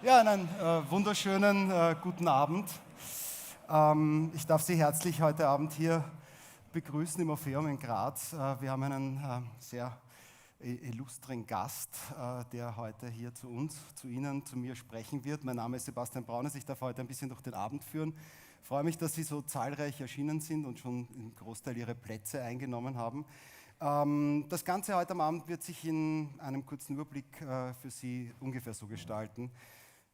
Ja, einen wunderschönen guten Abend. Ich darf Sie herzlich heute Abend hier begrüßen im Orpheum in Graz. Wir haben einen sehr illustren Gast, der heute hier zu uns, zu Ihnen, zu mir sprechen wird. Mein Name ist Sebastian Braunes, ich darf heute ein bisschen durch den Abend führen. Ich freue mich, dass Sie so zahlreich erschienen sind und schon im Großteil Ihre Plätze eingenommen haben. Das Ganze heute am Abend wird sich in einem kurzen Überblick für Sie ungefähr so gestalten.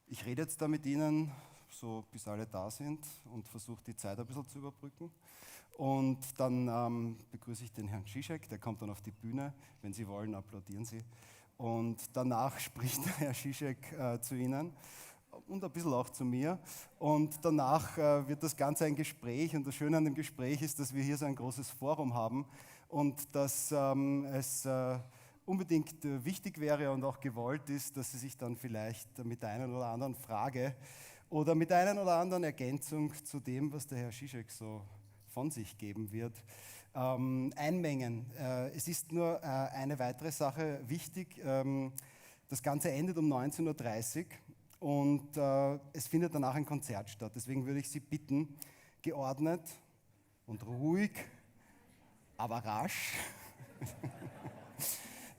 Ich rede jetzt da mit Ihnen, so bis alle da sind, und versuche die Zeit ein bisschen zu überbrücken. Und dann begrüße ich den Herrn Žižek, der kommt dann auf die Bühne. Wenn Sie wollen, applaudieren Sie. Und danach spricht der Herr Žižek zu Ihnen und ein bisschen auch zu mir. Und danach wird das Ganze ein Gespräch. Und das Schöne an dem Gespräch ist, dass wir hier so ein großes Forum haben und dass es unbedingt wichtig wäre und auch gewollt ist, dass Sie sich dann vielleicht mit der einen oder anderen Frage oder mit der einen oder anderen Ergänzung zu dem, was der Herr Žižek so von sich geben wird, einmengen. Es ist nur eine weitere Sache wichtig. Das Ganze endet um 19:30 Uhr und es findet danach ein Konzert statt. Deswegen würde ich Sie bitten, geordnet und ruhig, aber rasch,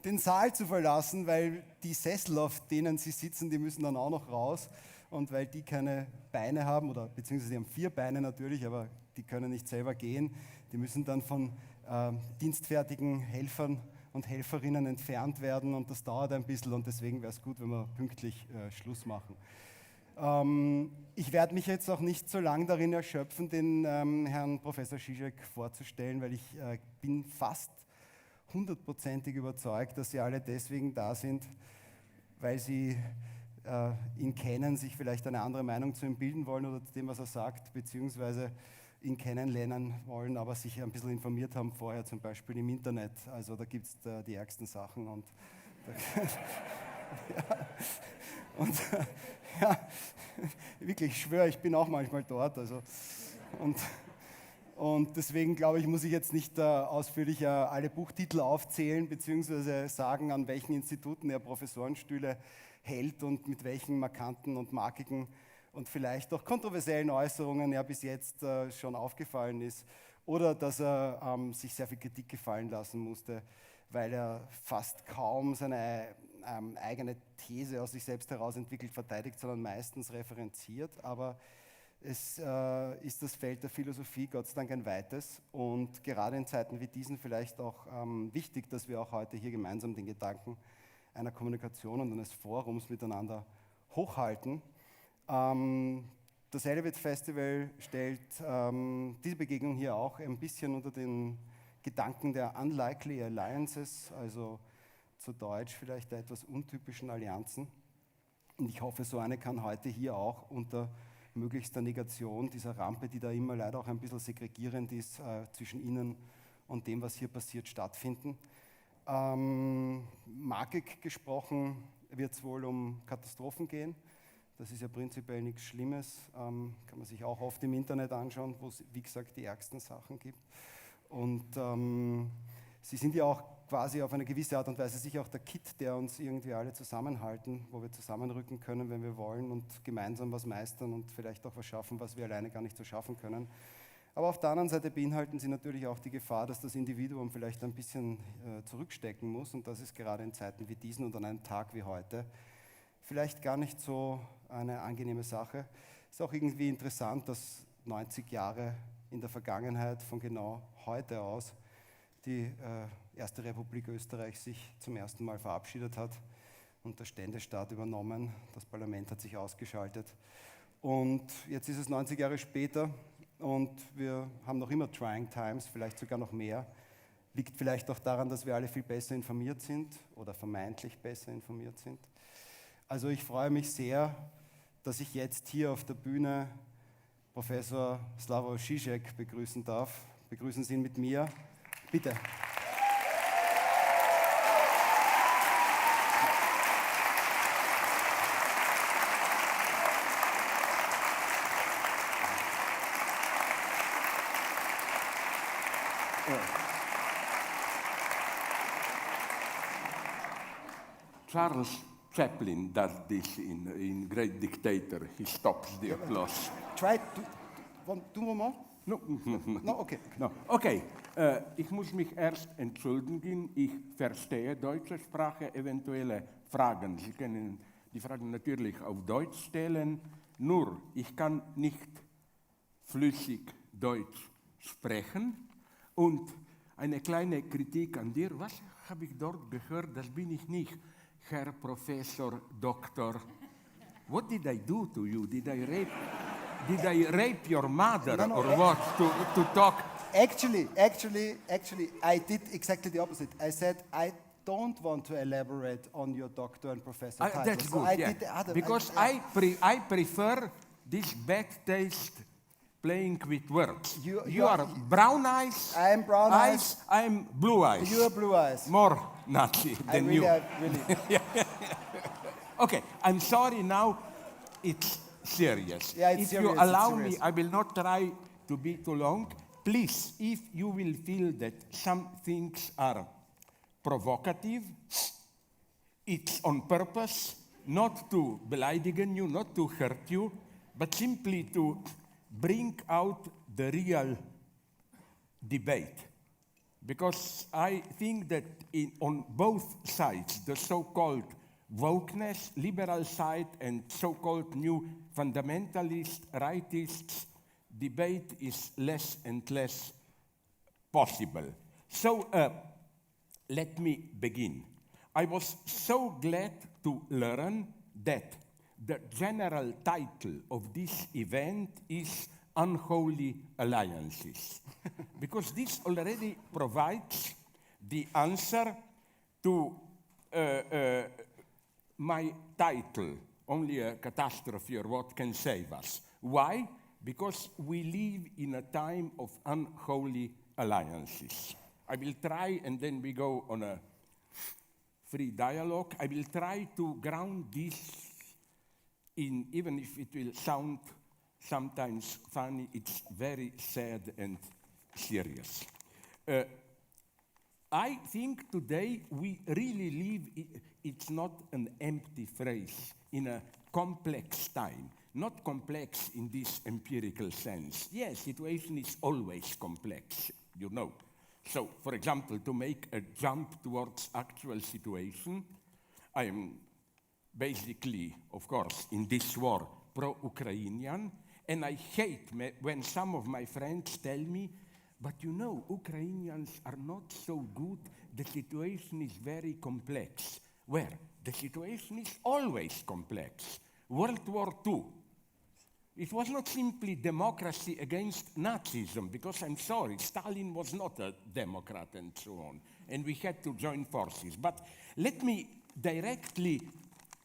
den Saal zu verlassen, weil die Sessel, auf denen Sie sitzen, die müssen dann auch noch raus. Und weil die keine Beine haben, oder beziehungsweise die haben 4 Beine natürlich, aber die können nicht selber gehen, die müssen dann von dienstfertigen Helfern und Helferinnen entfernt werden und das dauert ein bisschen und deswegen wäre es gut, wenn wir pünktlich Schluss machen. Ich werde mich jetzt auch nicht so lange darin erschöpfen, den Herrn Professor Žižek vorzustellen, weil ich bin fast 100%ig überzeugt, dass Sie alle deswegen da sind, weil Sie ihn kennen, sich vielleicht eine andere Meinung zu ihm bilden wollen oder zu dem, was er sagt, beziehungsweise ihn kennenlernen wollen, aber sich ein bisschen informiert haben vorher, zum Beispiel im Internet. Also da gibt es die ärgsten Sachen und ja, und ja, wirklich, ich schwöre, ich bin auch manchmal dort. Also, und deswegen glaube ich, muss ich jetzt nicht ausführlich alle Buchtitel aufzählen, beziehungsweise sagen, an welchen Instituten er Professorenstühle hält und mit welchen markanten und markigen und vielleicht auch kontroversiellen Äußerungen er bis jetzt schon aufgefallen ist. Oder dass er sich sehr viel Kritik gefallen lassen musste, weil er fast kaum seine eigene These aus sich selbst heraus entwickelt, verteidigt, sondern meistens referenziert. Aber es ist das Feld der Philosophie Gott sei Dank ein weites und gerade in Zeiten wie diesen vielleicht auch wichtig, dass wir auch heute hier gemeinsam den Gedanken einer Kommunikation und eines Forums miteinander hochhalten. Das Elevatefestival stellt diese Begegnung hier auch ein bisschen unter den Gedanken der Unlikely Alliances, also zu Deutsch vielleicht der etwas untypischen Allianzen. Und ich hoffe, so eine kann heute hier auch unter möglichster Negation dieser Rampe, die da immer leider auch ein bisschen segregierend ist zwischen Ihnen und dem, was hier passiert, stattfinden. Markig gesprochen wird es wohl um Katastrophen gehen. Das ist ja prinzipiell nichts Schlimmes, kann man sich auch oft im Internet anschauen, wo es, wie gesagt, die ärgsten Sachen gibt. Und sie sind ja auch quasi auf eine gewisse Art und Weise sicher auch der Kit, der uns irgendwie alle zusammenhalten, wo wir zusammenrücken können, wenn wir wollen und gemeinsam was meistern und vielleicht auch was schaffen, was wir alleine gar nicht so schaffen können. Aber auf der anderen Seite beinhalten sie natürlich auch die Gefahr, dass das Individuum vielleicht ein bisschen zurückstecken muss und das ist gerade in Zeiten wie diesen und an einem Tag wie heute vielleicht gar nicht so eine angenehme Sache. Es ist auch irgendwie interessant, dass 90 Jahre in der Vergangenheit von genau heute aus die Erste Republik Österreich sich zum ersten Mal verabschiedet hat und der Ständestaat übernommen. Das Parlament hat sich ausgeschaltet und jetzt ist es 90 Jahre später und wir haben noch immer Trying Times, vielleicht sogar noch mehr. Liegt vielleicht auch daran, dass wir alle viel besser informiert sind oder vermeintlich besser informiert sind. Also ich freue mich sehr, dass ich jetzt hier auf der Bühne Professor Slavoj Žižek begrüßen darf. Begrüßen Sie ihn mit mir. Bitte. Charles, Chaplin does this in Great Dictator. He stops the applause. Try do one more? No. No, okay. No. Okay, ich muss mich erst entschuldigen. Ich verstehe deutsche Sprache, eventuelle Fragen. Sie können die Fragen natürlich auf Deutsch stellen, nur ich kann nicht flüssig Deutsch sprechen. Und eine kleine Kritik an dir. Was habe ich dort gehört? Das bin ich nicht, Herr Professor, Doktor. What did I do to you? Did I rape your mother or what to talk? Actually, I did exactly the opposite. I said I don't want to elaborate on your doctor and professor title. That's so good, I yeah. did the other. Because I prefer this bad taste playing with words. You are brown eyes. I am brown eyes. I'm blue eyes. You are blue eyes. More Nazi than you. Really. Okay, I'm sorry now. It's serious. Yeah, it's if serious, you allow it's me, serious. I will not try to be too long. Please, if you will feel that some things are provocative, it's on purpose, not to beleidigen you, not to hurt you, but simply to bring out the real debate. Because I think that on both sides, the so-called wokeness, liberal side, and so-called new fundamentalist, rightists, debate is less and less possible. So let me begin. I was so glad to learn that the general title of this event is Unholy Alliances, because this already provides the answer to my title, Only a Catastrophe or What Can Save Us. Why? Because we live in a time of unholy alliances. I will try, and then we go on a free dialogue. I will try to ground this in, even if it will sound sometimes funny, it's very sad and serious. I think today we really live, it's not an empty phrase, in a complex time. Not complex in this empirical sense. Yes, situation is always complex, you know. So, for example, to make a jump towards actual situation, I am basically, of course, in this war, pro-Ukrainian, and I hate when some of my friends tell me, but you know, Ukrainians are not so good, the situation is very complex. Where? The situation is always complex. World War II. It was not simply democracy against Nazism, because I'm sorry, Stalin was not a Democrat and so on, and we had to join forces. But let me directly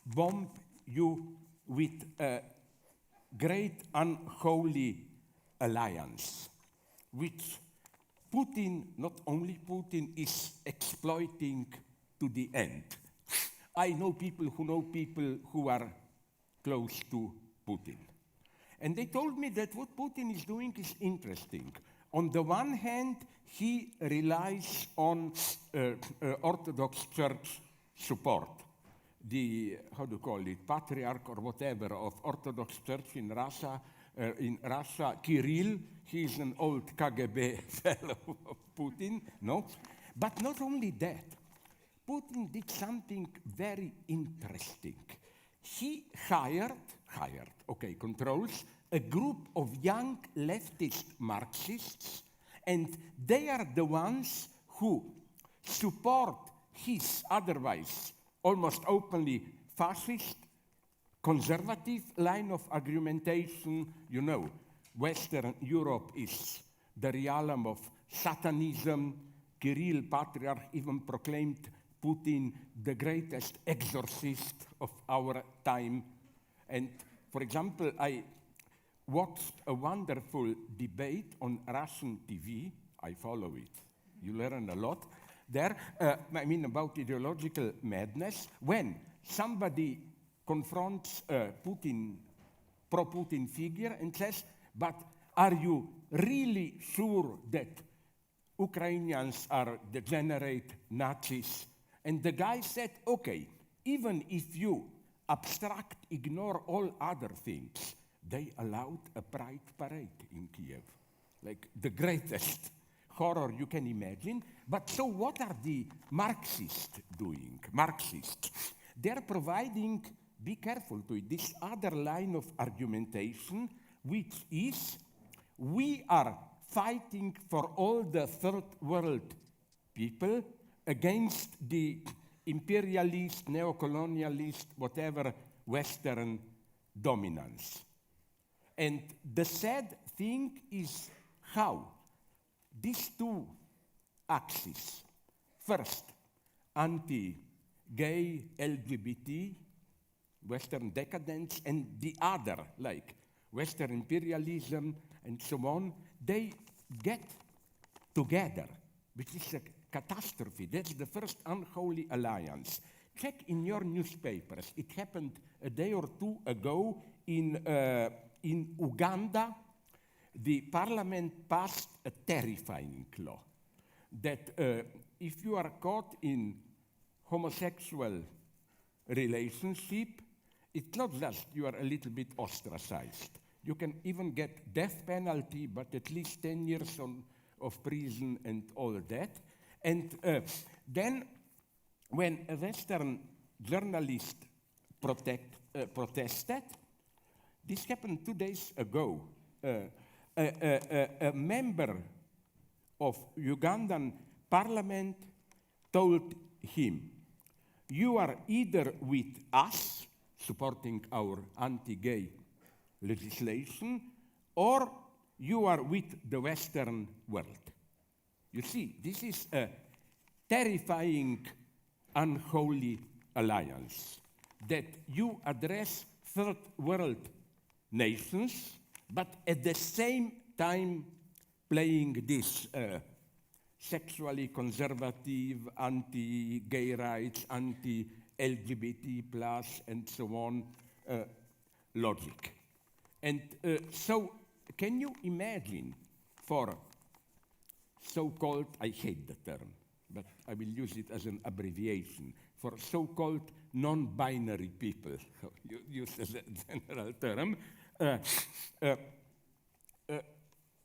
bomb you with a great unholy alliance, which Putin, not only Putin, is exploiting to the end. I know people who are close to Putin. And they told me that what Putin is doing is interesting. On the one hand, he relies on Orthodox Church support. The, how do you call it, patriarch or whatever of Orthodox Church in Russia, Kirill, he is an old KGB fellow of Putin, no? But not only that, Putin did something very interesting. He controls a group of young leftist Marxists, and they are the ones who support his otherwise almost openly fascist, conservative line of argumentation. You know, Western Europe is the realm of Satanism. Kirill, patriarch, even proclaimed Putin the greatest exorcist of our time. And, for example, I watched a wonderful debate on Russian TV. I follow it. You learn a lot there. About ideological madness. When somebody confronts a pro-Putin figure and says, but are you really sure that Ukrainians are degenerate Nazis? And the guy said, okay, even if you abstract, ignore all other things, they allowed a pride parade in Kiev, like the greatest horror you can imagine. But so what are the Marxists doing? Marxists, they're providing, be careful to it, this other line of argumentation, which is, we are fighting for all the third world people against the imperialist, neo-colonialist, whatever Western dominance. And the sad thing is how these two axes, first, anti-gay, LGBT, Western decadence, and the other, like Western imperialism and so on, they get together, which is a catastrophe. That's the first unholy alliance. Check in your newspapers. It happened a day or two ago in Uganda. The parliament passed a terrifying law that if you are caught in homosexual relationship, it's not just you are a little bit ostracized. You can even get death penalty, but at least 10 years of prison and all that. And then when a Western journalist protested, this happened 2 days ago, a member of Ugandan parliament told him, you are either with us, supporting our anti-gay legislation, or you are with the Western world. You see, this is a terrifying, unholy alliance that you address third world nations, but at the same time playing this sexually conservative, anti-gay rights, anti-LGBT plus, and so on logic. And so can you imagine for so-called, I hate the term, but I will use it as an abbreviation, for so-called non-binary people, used as a general term.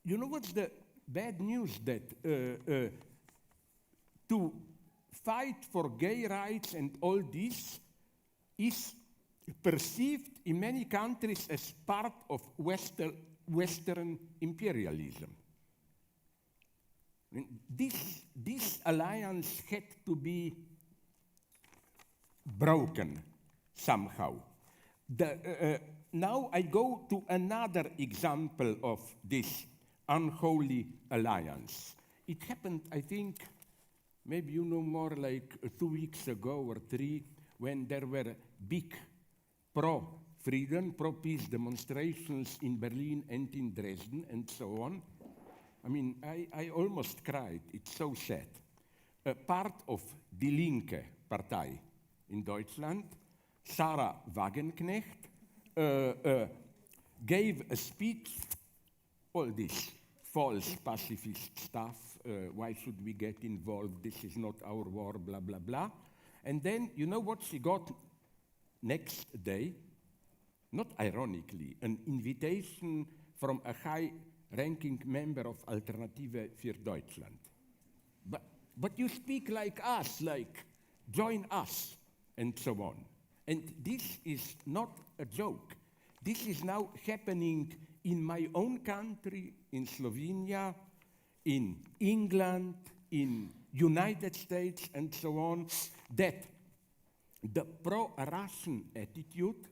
You know what's the bad news? That to fight for gay rights and all this is perceived in many countries as part of Western imperialism. This alliance had to be broken somehow. Now I go to another example of this unholy alliance. It happened, I think, maybe you know more, like 2 weeks ago or 3, when there were big pro-freedom, pro-peace demonstrations in Berlin and in Dresden and so on. I mean, I almost cried. It's so sad. A part of Die Linke Partei in Deutschland, Sarah Wagenknecht, gave a speech, all this false pacifist stuff, why should we get involved, this is not our war, blah, blah, blah. And then, you know what she got next day? Not ironically, an invitation from a high-ranking member of Alternative für Deutschland. But you speak like us, like join us, and so on. And this is not a joke. This is now happening in my own country, in Slovenia, in England, in United States, and so on, that the pro-Russian attitude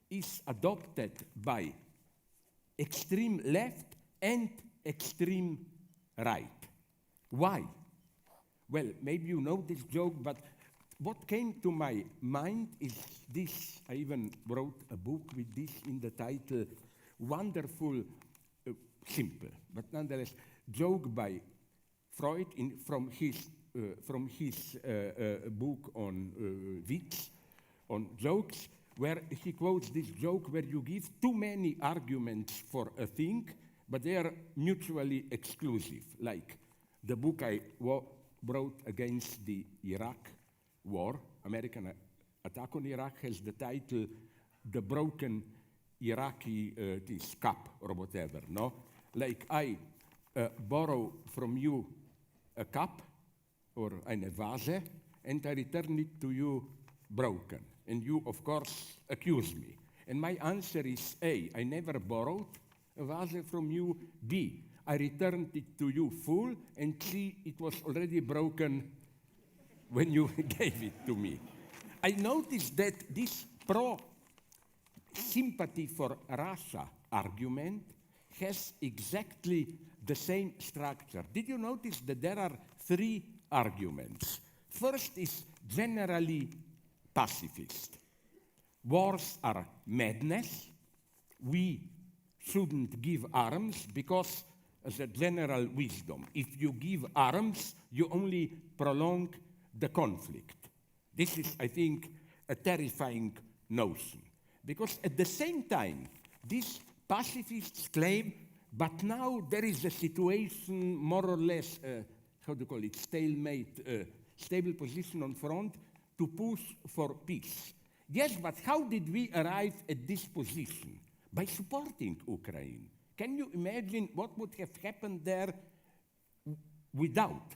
is adopted by extreme left and extreme right. Why? Well, maybe you know this joke, but what came to my mind is this. I even wrote a book with this in the title, wonderful, simple, but nonetheless, joke by Freud from his book on wits, on jokes, where he quotes this joke where you give too many arguments for a thing, but they are mutually exclusive, like the book I wrote against the Iraq war, American Attack on Iraq has the title The Broken Iraqi this cup or whatever, no? Like I borrow from you a cup or eine Vase and I return it to you broken. And you, of course, accuse me. And my answer is A, I never borrowed a vase from you. B, I returned it to you full. And C, it was already broken when you gave it to me. I noticed that this pro-sympathy for Russia argument has exactly the same structure. Did you notice that there are three arguments? First is generally pacifist. Wars are madness. We shouldn't give arms because, as a general wisdom, if you give arms, you only prolong the conflict. This is, I think, a terrifying notion. Because at the same time, these pacifists claim, but now there is a situation more or less, how do you call it, stalemate, stable position on front to push for peace. Yes, but how did we arrive at this position? By supporting Ukraine. Can you imagine what would have happened there without?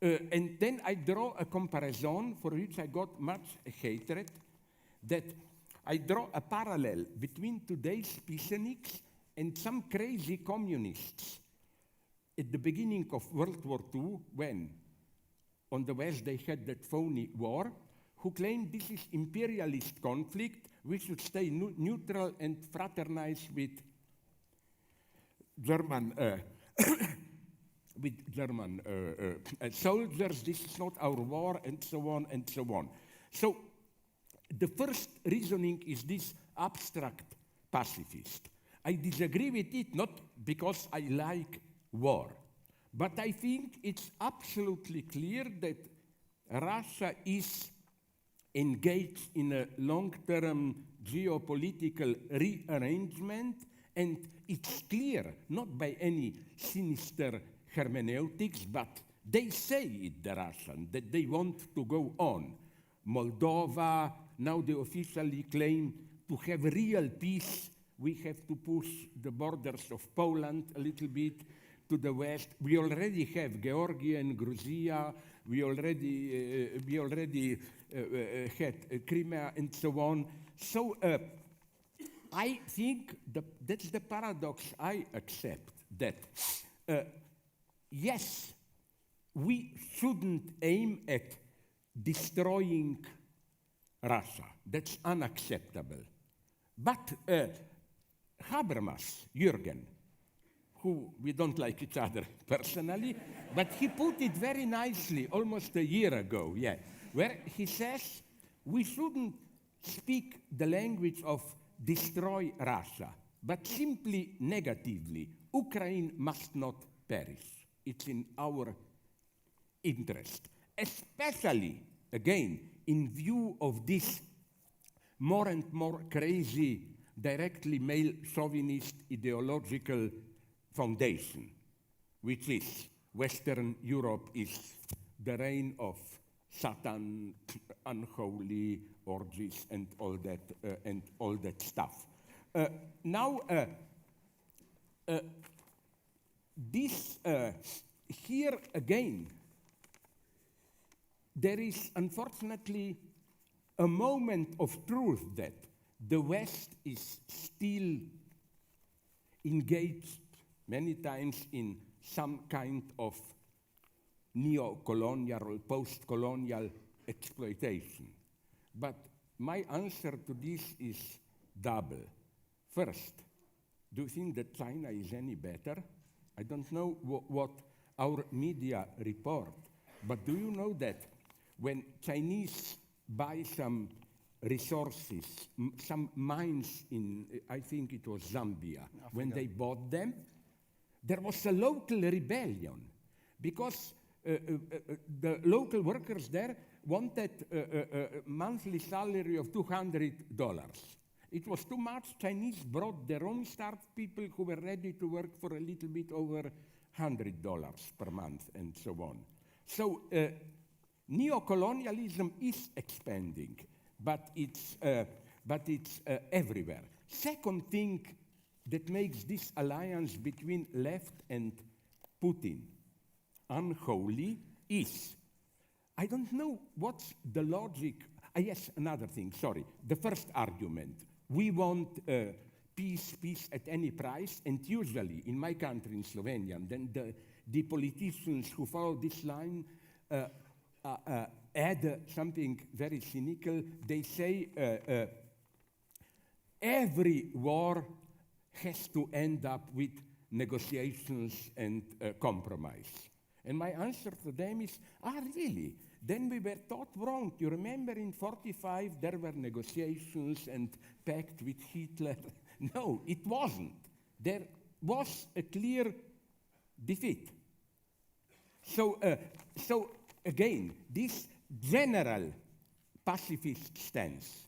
And then I draw a comparison for which I got much hatred, that I draw a parallel between today's peaceniks and some crazy communists at the beginning of World War II, when on the West they had that phony war, who claimed this is imperialist conflict, we should stay neutral and fraternize with German soldiers, this is not our war, and so on and so on. So the first reasoning is this abstract pacifist. I disagree with it not because I like war, but I think it's absolutely clear that Russia is engaged in a long-term geopolitical rearrangement, and it's clear, not by any sinister hermeneutics, but they say it, the Russians, that they want to go on. Moldova, now they officially claim to have real peace. We have to push the borders of Poland a little bit to the west. We already have Georgia and Georgia. We already had Crimea and so on. So I think that's the paradox I accept, that yes, we shouldn't aim at destroying Russia. That's unacceptable. But Habermas, Jürgen, who we don't like each other personally, but he put it very nicely almost a year ago, yeah, where he says we shouldn't speak the language of destroy Russia, but simply negatively. Ukraine must not perish. It's in our interest, especially, again, in view of this more and more crazy, directly male chauvinist ideological foundation, which is Western Europe is the reign of Satan, unholy orgies, and all that stuff. This here again, there is unfortunately a moment of truth that the West is still engaged many times in some kind of neo-colonial or post-colonial exploitation. But my answer to this is double. First, do you think that China is any better? I don't know what our media report, but do you know that when Chinese buy some resources, some mines in, I think it was Zambia, Africa, when they bought them, there was a local rebellion because the local workers there wanted a monthly salary of $200. It was too much. Chinese brought their own staff people who were ready to work for a little bit over $100 per month and so on. So Neocolonialism is expanding, but it's everywhere. Second thing that makes this alliance between left and Putin unholy is, I don't know what's the logic. Yes, another thing, sorry. The first argument, we want peace at any price, and usually in my country, in Slovenia, and then the politicians who follow this line add something very cynical. They say every war has to end up with negotiations and compromise. And my answer to them is, really? Then we were taught wrong. You remember in 1945 there were negotiations and pact with Hitler? No, it wasn't. There was a clear defeat. So again, this general pacifist stance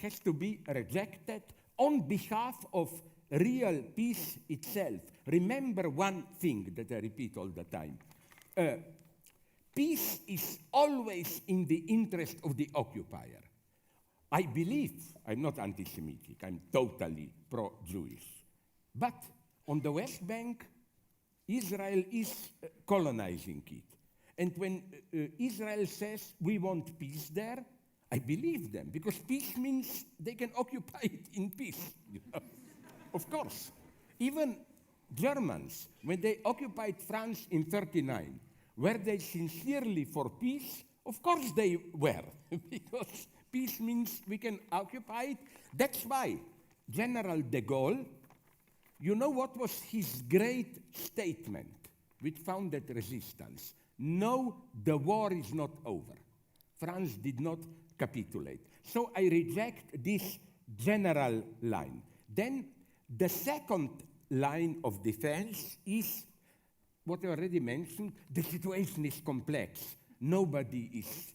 has to be rejected on behalf of real peace itself. Remember one thing that I repeat all the time. Peace is always in the interest of the occupier. I believe, I'm not anti-Semitic, I'm totally pro-Jewish. But on the West Bank, Israel is colonizing it. And when Israel says we want peace there, I believe them, because peace means they can occupy it in peace. You know? Of course. Even Germans, when they occupied France in 1939, were they sincerely for peace? Of course they were, because peace means we can occupy it. That's why General de Gaulle, you know what was his great statement, which founded resistance? No, the war is not over. France did not capitulate. So I reject this general line. Then the second line of defense is what I already mentioned. The situation is complex. Nobody is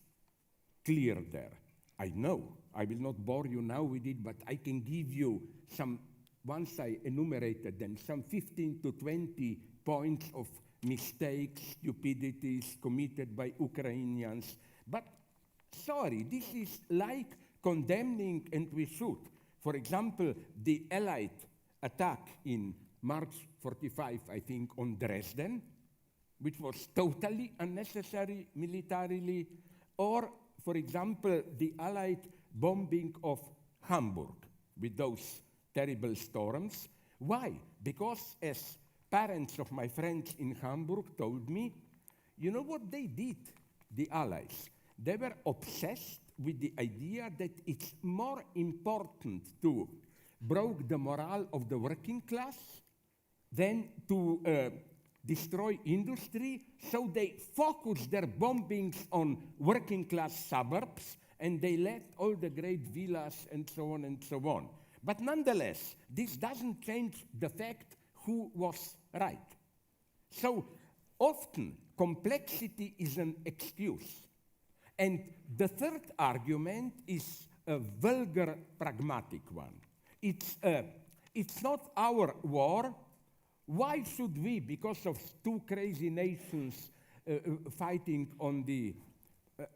clear there. I know. I will not bore you now with it, but I can give you some, once I enumerated them, some 15 to 20 points of mistakes, stupidities committed by Ukrainians. But sorry, this is like condemning, and we should. For example, the Allied attack in March 45, I think, on Dresden, which was totally unnecessary militarily, or, for example, the Allied bombing of Hamburg with those terrible storms. Why? Because as parents of my friends in Hamburg told me, you know what they did, the Allies? They were obsessed with the idea that it's more important to break the morale of the working class than to destroy industry. So they focused their bombings on working class suburbs, and they left all the great villas and so on and so on. But nonetheless, this doesn't change the fact who was right. So often, complexity is an excuse. And the third argument is a vulgar, pragmatic one. It's not our war. Why should we, because of two crazy nations fighting on the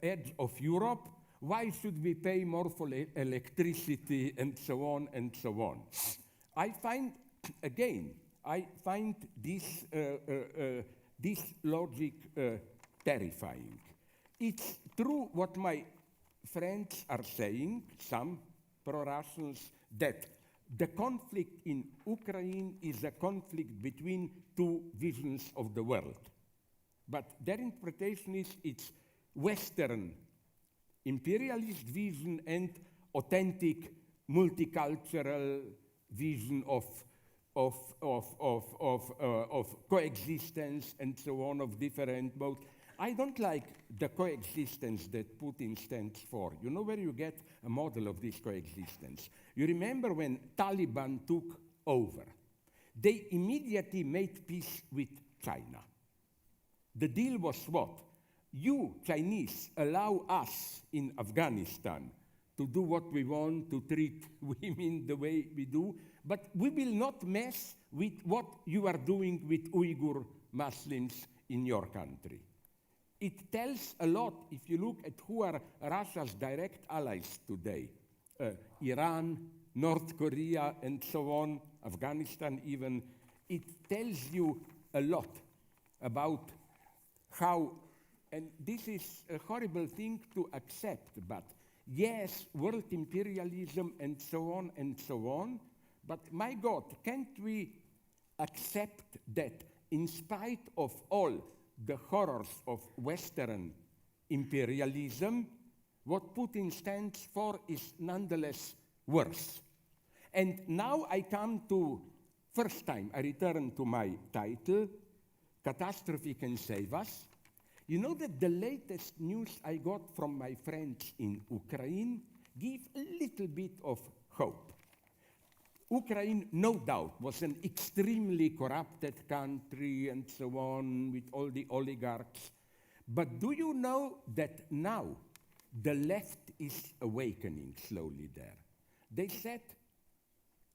edge of Europe, why should we pay more for electricity and so on and so on? I find this logic terrifying. It's true what my friends are saying, some pro-Russians, that the conflict in Ukraine is a conflict between two visions of the world. But their interpretation is it's Western imperialist vision and authentic multicultural vision of coexistence and so on, of different modes. I don't like the coexistence that Putin stands for. You know where you get a model of this coexistence? You remember when Taliban took over, they immediately made peace with China. The deal was what? You, Chinese, allow us in Afghanistan to do what we want, to treat women the way we do, but we will not mess with what you are doing with Uyghur Muslims in your country. It tells a lot if you look at who are Russia's direct allies today. Iran, North Korea, and so on, Afghanistan even. It tells you a lot about how, and this is a horrible thing to accept, but yes, world imperialism and so on, but my God, can't we accept that in spite of all the horrors of Western imperialism, what Putin stands for is nonetheless worse. And now I come to, first time I return to my title, Catastrophe Can Save Us. You know that the latest news I got from my friends in Ukraine give a little bit of hope. Ukraine, no doubt, was an extremely corrupted country and so on, with all the oligarchs. But do you know that now the left is awakening slowly there? They said,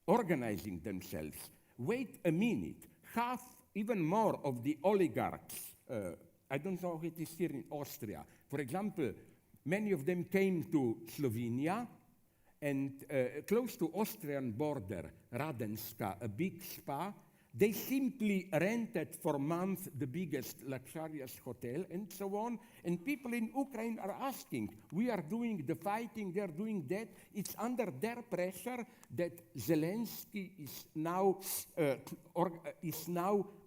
organizing themselves, wait a minute, half, even more of the oligarchs, I don't know how it is here in Austria. For example, many of them came to Slovenia, and close to Austrian border, Radenska, a big spa, they simply rented for months the biggest luxurious hotel and so on. And people in Ukraine are asking, we are doing the fighting, they are doing that. It's under their pressure that Zelensky is now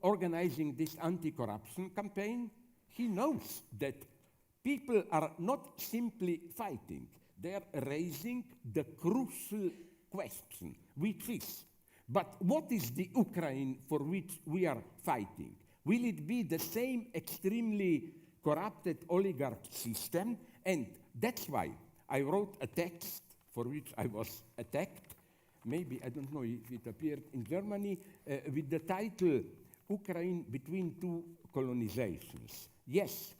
organizing this anti-corruption campaign. He knows that people are not simply fighting. They are raising the crucial question, which is, but what is the Ukraine for which we are fighting? Will it be the same extremely corrupted oligarch system? And that's why I wrote a text for which I was attacked. Maybe, I don't know if it appeared in Germany, with the title, Ukraine Between Two Colonizations. Yes,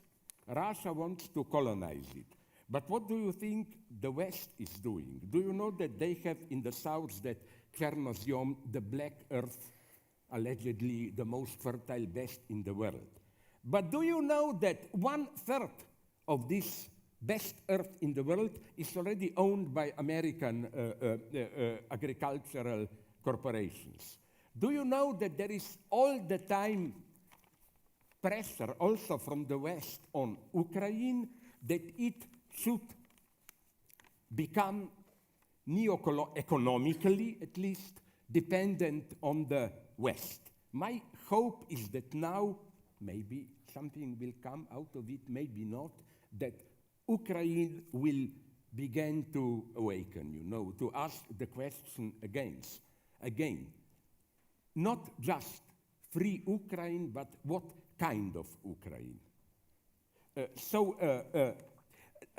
Russia wants to colonize it. But what do you think the West is doing? Do you know that they have in the south that Chernozem, the black earth, allegedly the most fertile best in the world? But do you know that 1/3 of this best earth in the world is already owned by American agricultural corporations? Do you know that there is all the time pressure also from the West on Ukraine that it should become economically, at least, dependent on the West? My hope is that now, maybe something will come out of it, maybe not, that Ukraine will begin to awaken, to ask the question again. Not just free Ukraine, but what kind of Ukraine?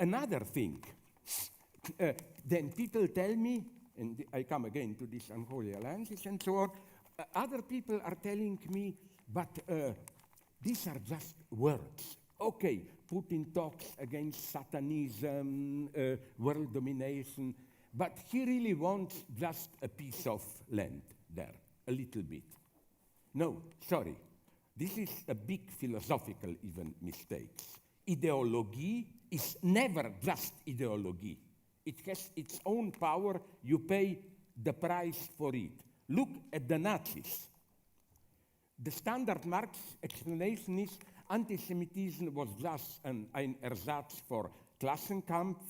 Another thing, then people tell me, and I come again to these unholy alliances and so on, other people are telling me, but these are just words. Okay, Putin talks against Satanism, world domination, but he really wants just a piece of land there, a little bit. No, sorry, this is a big philosophical even mistake. Ideology is never just ideology. It has its own power, you pay the price for it. Look at the Nazis. The standard Marx explanation is anti-Semitism was just ein Ersatz for Klassenkampf.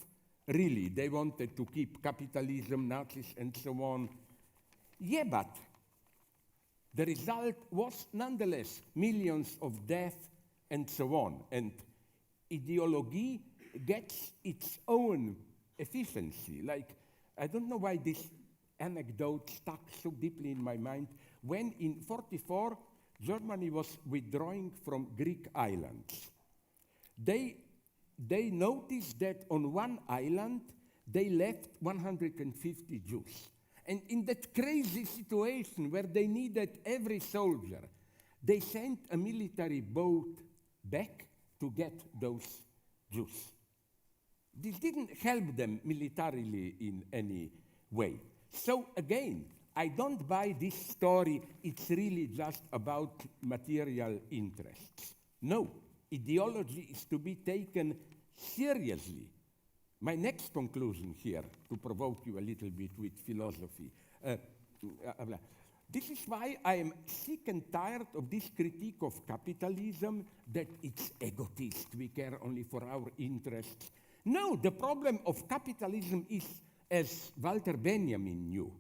Really, they wanted to keep capitalism, Nazis, and so on. Yeah, but the result was nonetheless millions of deaths and so on. And ideology gets its own efficiency. Like, I don't know why this anecdote stuck so deeply in my mind. When in 1944, Germany was withdrawing from Greek islands, they noticed that on one island, they left 150 Jews. And in that crazy situation where they needed every soldier, they sent a military boat back to get those Jews. This didn't help them militarily in any way. So again, I don't buy this story, it's really just about material interests. No, ideology is to be taken seriously. My next conclusion here, to provoke you a little bit with philosophy. This is why I am sick and tired of this critique of capitalism, that it's egotist, we care only for our interests. No, the problem of capitalism is, as Walter Benjamin knew,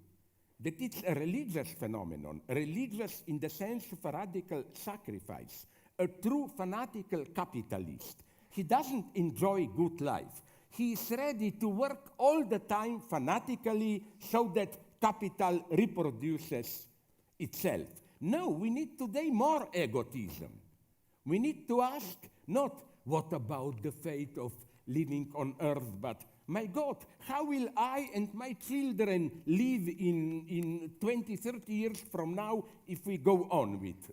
that it's a religious phenomenon, religious in the sense of a radical sacrifice. A true fanatical capitalist, he doesn't enjoy good life. He is ready to work all the time fanatically so that capital reproduces itself. No, we need today more egotism. We need to ask not what about the fate of living on earth, but my God, how will I and my children live in 20, 30 years from now if we go on with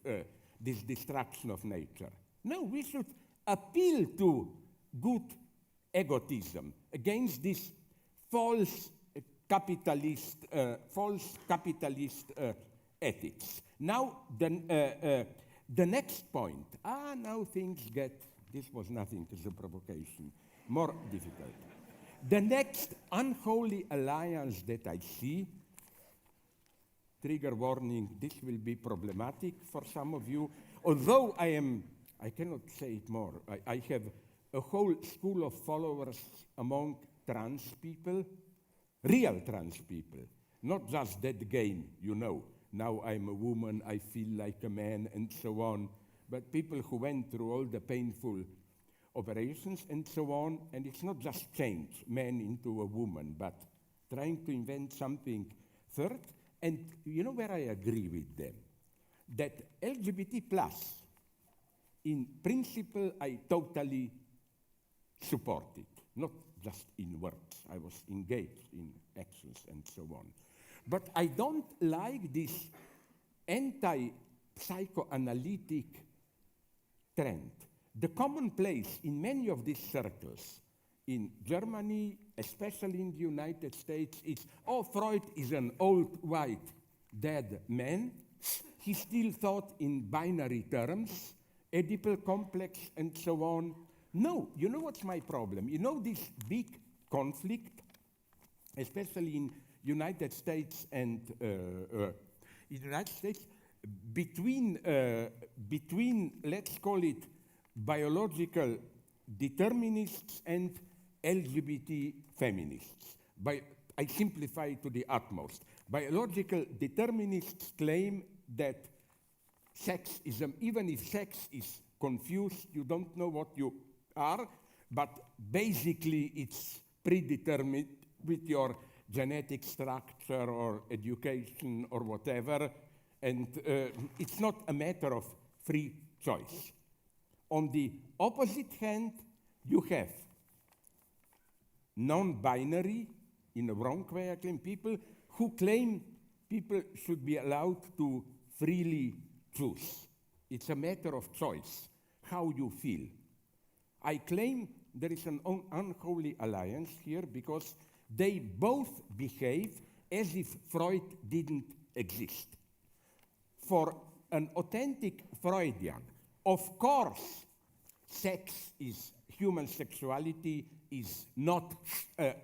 this destruction of nature? No, we should appeal to good egotism against this false capitalist ethics. Now, the next point. Now things get, this was nothing as a provocation, more difficult. The next unholy alliance that I see, trigger warning, this will be problematic for some of you, although I cannot say it more. I have a whole school of followers among trans people, real trans people, not just that game, you know. Now I'm a woman, I feel like a man, and so on. But people who went through all the painful operations and so on, and it's not just change man into a woman, but trying to invent something third. And you know where I agree with them? That LGBT plus, in principle, I totally support it, not just in words. I was engaged in actions and so on. But I don't like this anti-psychoanalytic trend. The commonplace in many of these circles, in Germany, especially in the United States, is, oh, Freud is an old, white, dead man. He still thought in binary terms, Oedipal complex, and so on. No, you know what's my problem? You know this big conflict, especially in United States and between, let's call it, biological determinists and LGBT feminists. I simplify to the utmost. Biological determinists claim that sexism, even if sex is confused, you don't know what you are, but basically it's predetermined with your genetic structure or education or whatever, and it's not a matter of free choice. On the opposite hand, you have non-binary, in a wrong way I claim, people who claim people should be allowed to freely choose. It's a matter of choice, how you feel. I claim there is an unholy alliance here because they both behave as if Freud didn't exist. For an authentic Freudian, of course, human sexuality is not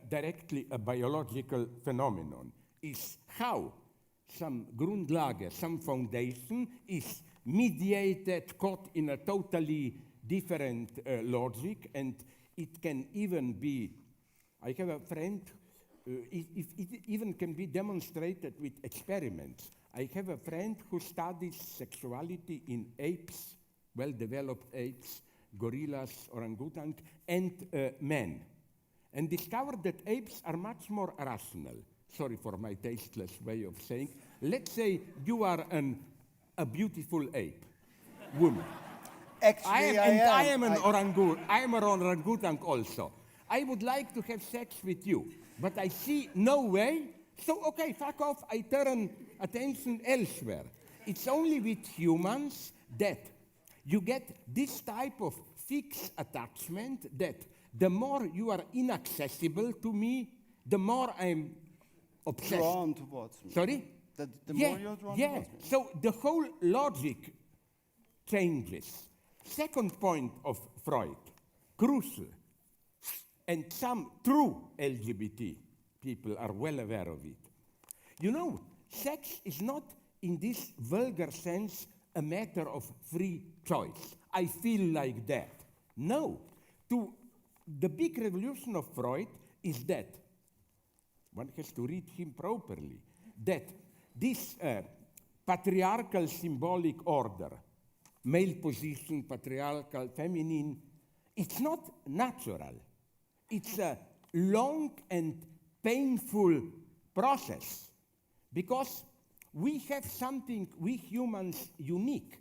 directly a biological phenomenon. It's how some Grundlage, some foundation is mediated, caught in a totally different logic, and it can even be, I have a friend, it even can be demonstrated with experiments. I have a friend who studies sexuality in apes, well-developed apes, gorillas, orangutan, and men, and discovered that apes are much more rational. Sorry for my tasteless way of saying. Let's say you are a beautiful ape, woman. Actually, I am an orangutan also. I would like to have sex with you, but I see no way, so okay, fuck off, I turn attention elsewhere. It's only with humans that you get this type of fixed attachment that the more you are inaccessible to me, the more I'm obsessed. Drawn towards me. Sorry? The more you're drawn towards me. So the whole logic changes. Second point of Freud, crucial, and some true LGBT people are well aware of it. You know, sex is not, in this vulgar sense, a matter of free choice. I feel like that. No. The big revolution of Freud is that, one has to read him properly, that this patriarchal symbolic order, male position, patriarchal, feminine, it's not natural. It's a long and painful process because we have something, we humans, unique.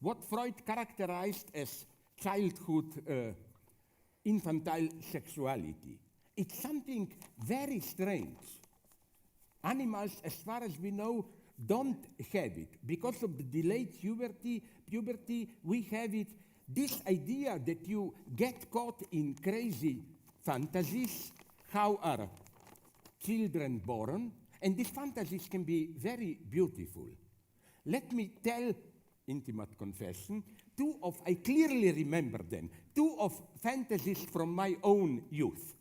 What Freud characterized as childhood infantile sexuality. It's something very strange. Animals, as far as we know, don't have it. Because of the delayed puberty, we have it. This idea that you get caught in crazy fantasies, how are children born, and these fantasies can be very beautiful. Let me tell, intimate confession, I clearly remember them, two of fantasies from my own youth.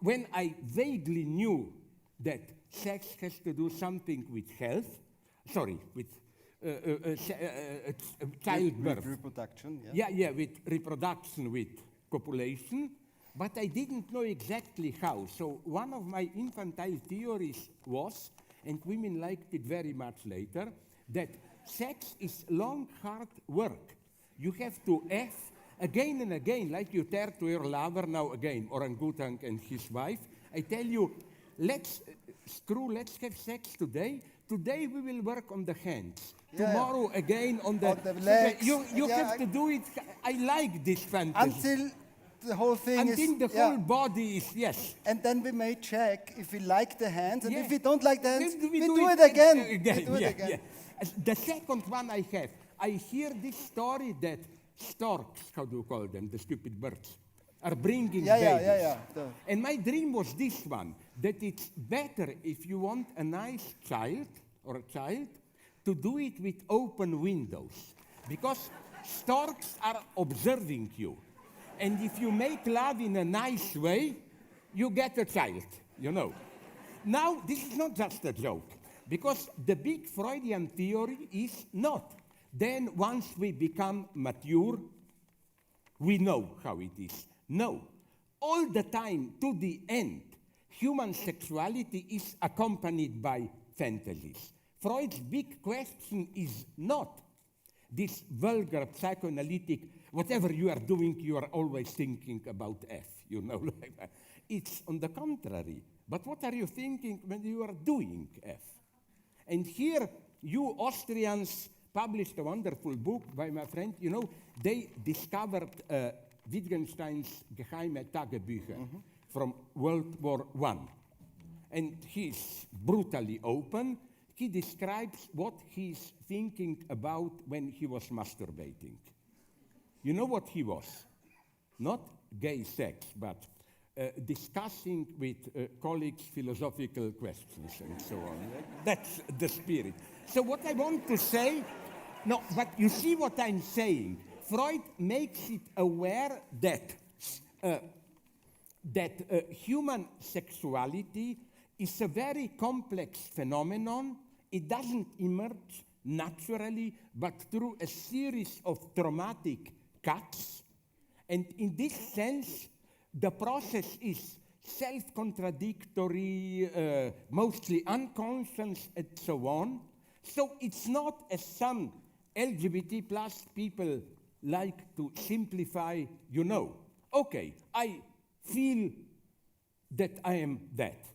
When I vaguely knew that sex has to do something with health, with childbirth. With reproduction, yeah. Yeah, with reproduction, with copulation, but I didn't know exactly how. So one of my infantile theories was, and women liked it very much later, that sex is long, hard work. You have to F again and again, like you tear to your lover now again, orangutan and his wife. I tell you, let's have sex today. Today we will work on the hands. Yeah. Tomorrow again on the legs. You have to do it. I like this fantasy. Until the whole thing Until the whole body is, yes. And then we may check if we like the hands, and Yeah. if we don't like the hands, Then we do it again. We do it again. The second one I hear this story that storks, how do you call them, the stupid birds, are bringing babies. Yeah. And my dream was this one, that it's better if you want a nice child, or a child, to do it with open windows. Because storks are observing you. And if you make love in a nice way, you get a child, you know. Now, this is not just a joke, because the big Freudian theory is not. Then once we become mature, we know how it is. No. All the time, to the end, human sexuality is accompanied by fantasies. Freud's big question is not this vulgar psychoanalytic, whatever you are doing, you are always thinking about F, you know. It's on the contrary. But what are you thinking when you are doing F? And here, you Austrians published a wonderful book by my friend. You know, they discovered Wittgenstein's Geheime Tagebücher from World War I. And he's brutally open. He describes what he's thinking about when he was masturbating. You know what he was? Not gay sex, but discussing with colleagues philosophical questions and so on. That's the spirit. So what I want to say, no, but you see what I'm saying. Freud makes it aware that human sexuality is a very complex phenomenon. It doesn't emerge naturally, but through a series of traumatic cuts. And in this sense, the process is self-contradictory, mostly unconscious, and so on. So it's not, as some LGBT plus people like to simplify, you know, okay, I feel that I am that.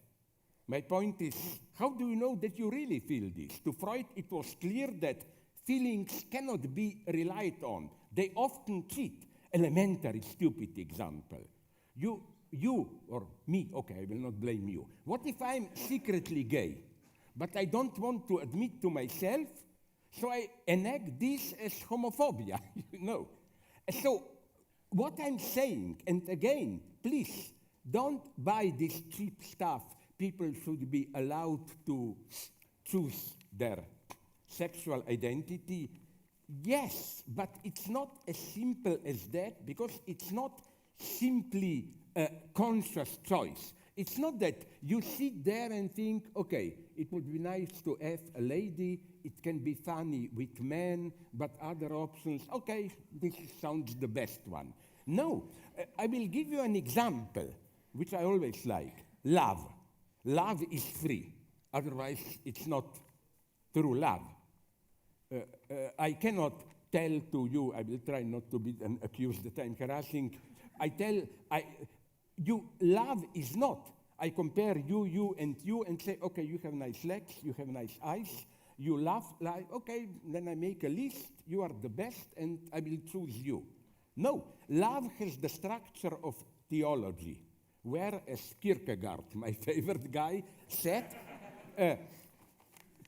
My point is, how do you know that you really feel this? To Freud, it was clear that feelings cannot be relied on. They often cheat. Elementary, stupid example. You or me, okay, I will not blame you. What if I'm secretly gay, but I don't want to admit to myself, so I enact this as homophobia, you know? So what I'm saying, and again, please, don't buy this cheap stuff. People should be allowed to choose their sexual identity Yes, but it's not as simple as that because it's not simply a conscious choice. It's not that you sit there and think, okay, it would be nice to have a lady, it can be funny with men, but other options, okay, this sounds the best one. No, I will give you an example, which I always like. Love. Love is free. Otherwise, it's not true love. I cannot tell to you, I will try not to be accused that I'm harassing. Love is not. I compare you, and say, okay, you have nice legs, you have nice eyes, you laugh, like, okay, then I make a list, you are the best, and I will choose you. No, love has the structure of theology, whereas Kierkegaard, my favorite guy, said,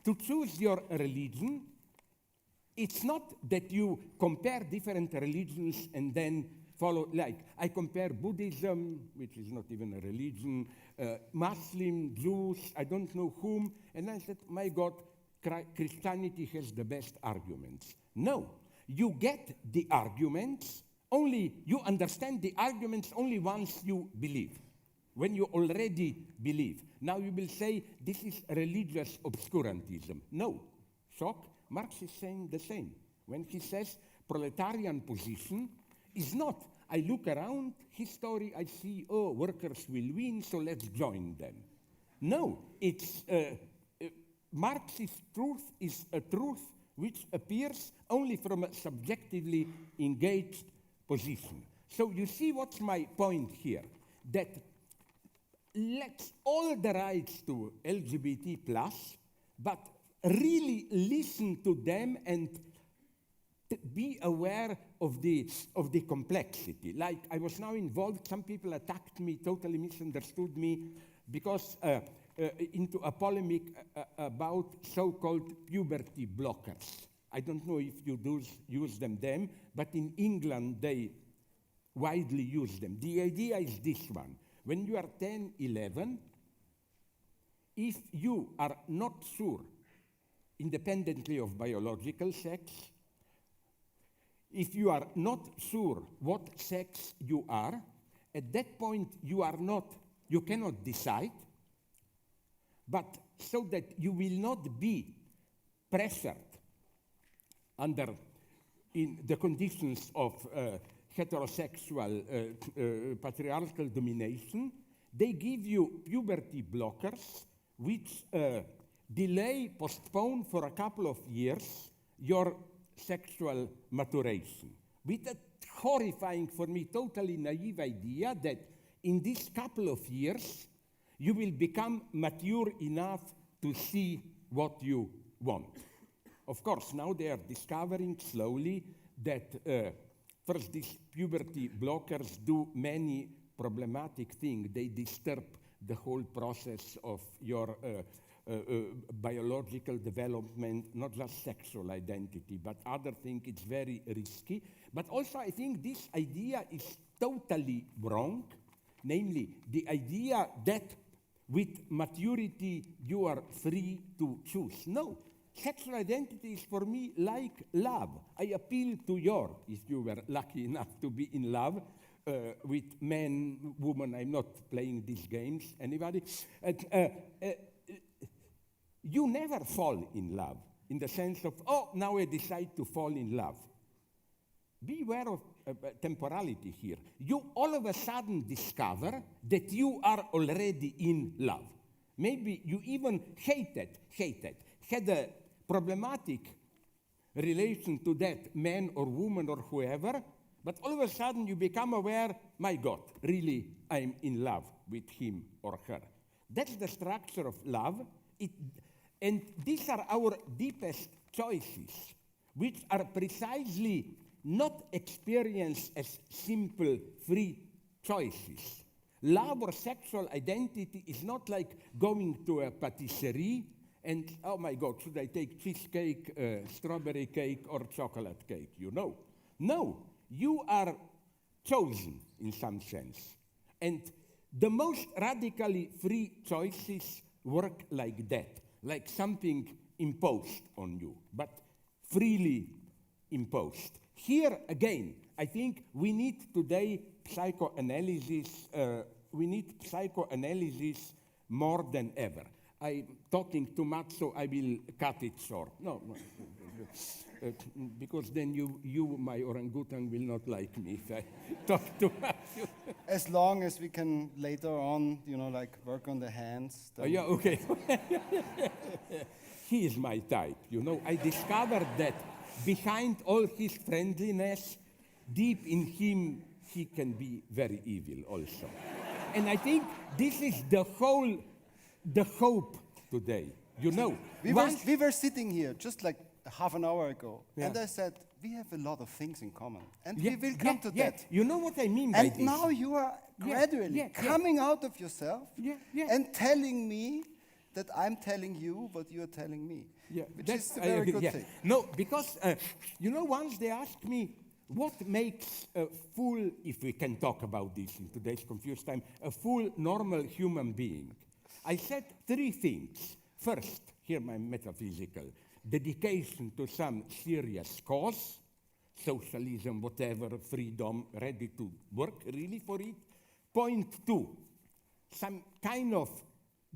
to choose your religion, it's not that you compare different religions and then follow, like, I compare Buddhism, which is not even a religion, Muslim, Jews, I don't know whom, and I said, my God, Christianity has the best arguments. No, you get the arguments, you understand the arguments only once you believe, when you already believe. Now you will say, this is religious obscurantism. No, shock, Marx is saying the same. When he says proletarian position is not, I look around history, I see, oh, workers will win, so let's join them. No, it's Marxist truth is a truth which appears only from a subjectively engaged position. So you see what's my point here, that let's all the rights to LGBT+, but really listen to them and be aware of the complexity. Like, I was now involved, some people attacked me, totally misunderstood me, because into a polemic about so-called puberty blockers. I don't know if you use them, but in England they widely use them. The idea is this one. When you are 10, 11, if you are not sure, independently of biological sex, if you are not sure what sex you are, at that point you cannot decide, but so that you will not be pressured in the conditions of heterosexual patriarchal domination, they give you puberty blockers which postpone for a couple of years your sexual maturation, with a horrifying, for me, totally naive idea that in this couple of years, you will become mature enough to see what you want. Of course, now they are discovering slowly that first, these puberty blockers do many problematic things. They disturb the whole process of your biological development, not just sexual identity, but other things. It's very risky. But also, I think this idea is totally wrong, namely the idea that with maturity you are free to choose. No, sexual identity is for me like love. I appeal to if you were lucky enough to be in love with men, women, I'm not playing these games, anybody? You never fall in love in the sense of, oh, now I decide to fall in love. Beware of temporality here. You all of a sudden discover that you are already in love. Maybe you even hated, had a problematic relation to that man or woman or whoever, but all of a sudden you become aware, my God, really I'm in love with him or her. That's the structure of love. And these are our deepest choices, which are precisely not experienced as simple, free choices. Love or sexual identity is not like going to a patisserie and, oh my God, should I take cheesecake, strawberry cake, or chocolate cake? No, you are chosen in some sense. And the most radically free choices work like that, like something imposed on you, but freely imposed. Here again, I think we need today psychoanalysis. We need psychoanalysis more than ever. I'm talking too much, so I will cut it short. No, because then you, my orangutan, will not like me if I talk too much. As long as we can later on, like work on the hands. Yeah, okay. He is my type, I discovered that behind all his friendliness, deep in him, he can be very evil also. And I think this is the hope today, We were sitting here just like half an hour ago, Yeah. and I said, we have a lot of things in common, and we will come to yeah. that. You know what I mean by And this? now you are gradually coming out of yourself and telling me that I'm telling you what you are telling me, which is a very good thing. No, because, once they asked me, what makes a full, if we can talk about this in today's confused time, a full normal human being? I said 3 things. First, here my metaphysical, dedication to some serious cause, socialism, whatever, freedom, ready to work really for it. Point 2, some kind of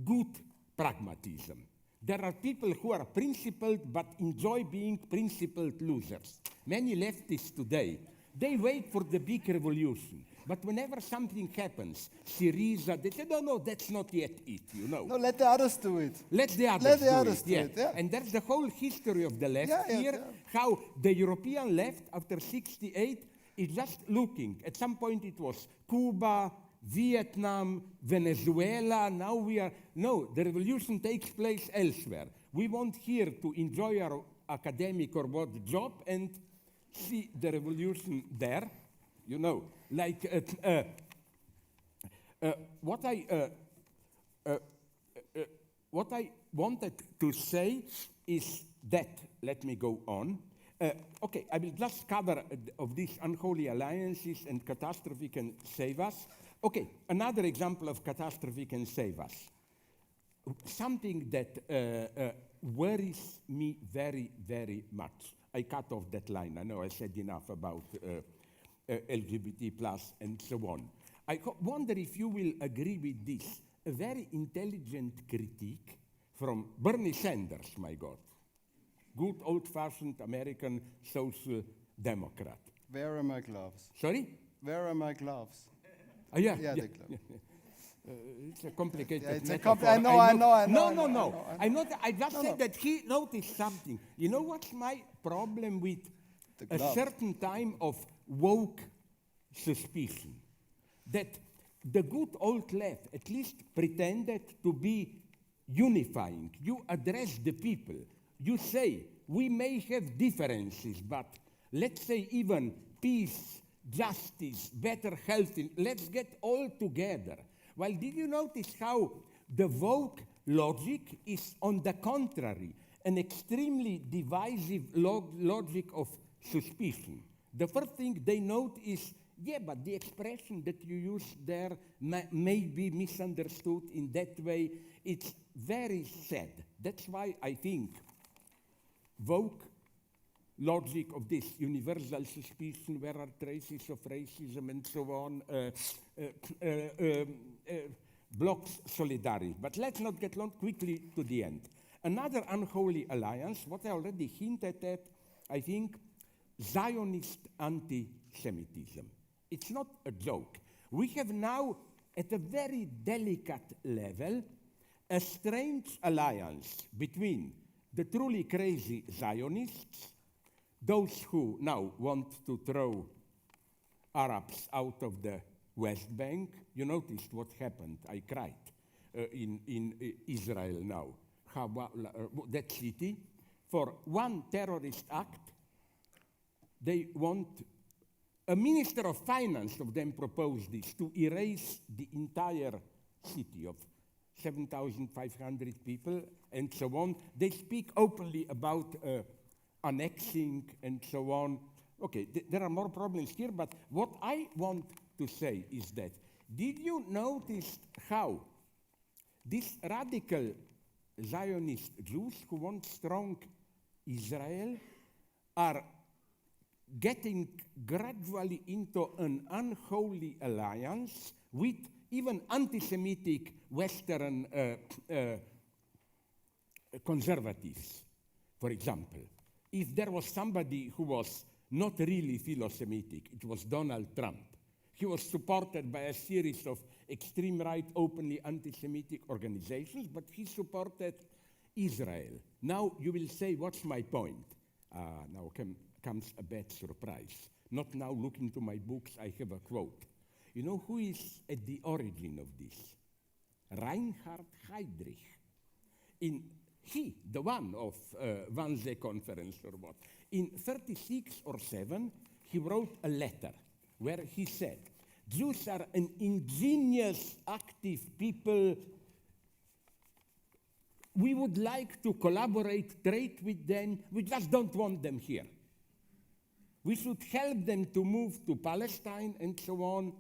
good pragmatism. There are people who are principled but enjoy being principled losers. Many leftists today, they wait for the big revolution. But whenever something happens, Syriza, they say, no, that's not yet it, No, let the others do it. Let the others do it. And that's the whole history of the left how the European left, after 68, is just looking. At some point it was Cuba, Vietnam, Venezuela. Now the revolution takes place elsewhere. We want here to enjoy our academic or what job and see the revolution there. Like what I wanted to say is that, let me go on. Okay, I will just cover of these unholy alliances, and catastrophe can save us. Okay, another example of catastrophe can save us. Something that worries me very, very much. I cut off that line. I know I said enough about LGBT plus and so on. I wonder if you will agree with this. A very intelligent critique from Bernie Sanders, my God. Good old-fashioned American social democrat. Where are my gloves? Sorry? Where are my gloves? Oh, yeah. The gloves. It's a complicated it's metaphor. I know. No. I just said that he noticed something. You know what's my problem with a certain time of woke suspicion? That the good old left at least pretended to be unifying. You address the people. You say, we may have differences, but let's say even peace, justice, better health, let's get all together. Well, did you notice how the woke logic is, on the contrary, an extremely divisive logic of suspicion? The first thing they note is, but the expression that you use there may be misunderstood in that way. It's very sad. That's why I think woke logic of this universal suspicion, where are traces of racism and so on, blocks solidarity. But let's not get long, quickly to the end. Another unholy alliance, what I already hinted at, I think, Zionist anti-Semitism. It's not a joke. We have now, at a very delicate level, a strange alliance between the truly crazy Zionists, those who now want to throw Arabs out of the West Bank. You noticed what happened. I cried in Israel now. That city, for one terrorist act, they want, a minister of finance of them proposed this, to erase the entire city of 7,500 people and so on. They speak openly about annexing and so on. Okay, there are more problems here, but what I want to say is that, did you notice how these radical Zionist Jews who want strong Israel are getting gradually into an unholy alliance with even anti-Semitic Western conservatives. For example, if there was somebody who was not really philo-Semitic, it was Donald Trump. He was supported by a series of extreme right, openly anti-Semitic organizations, but he supported Israel. Now you will say, what's my point? Now comes a bad surprise. Not now looking to my books, I have a quote. You know who is at the origin of this? Reinhard Heydrich. He, the one of Wannsee Conference or what, in 36 or 7, he wrote a letter where he said, Jews are an ingenious, active people. We would like to collaborate, trade with them. We just don't want them here. We should help them to move to Palestine and so on.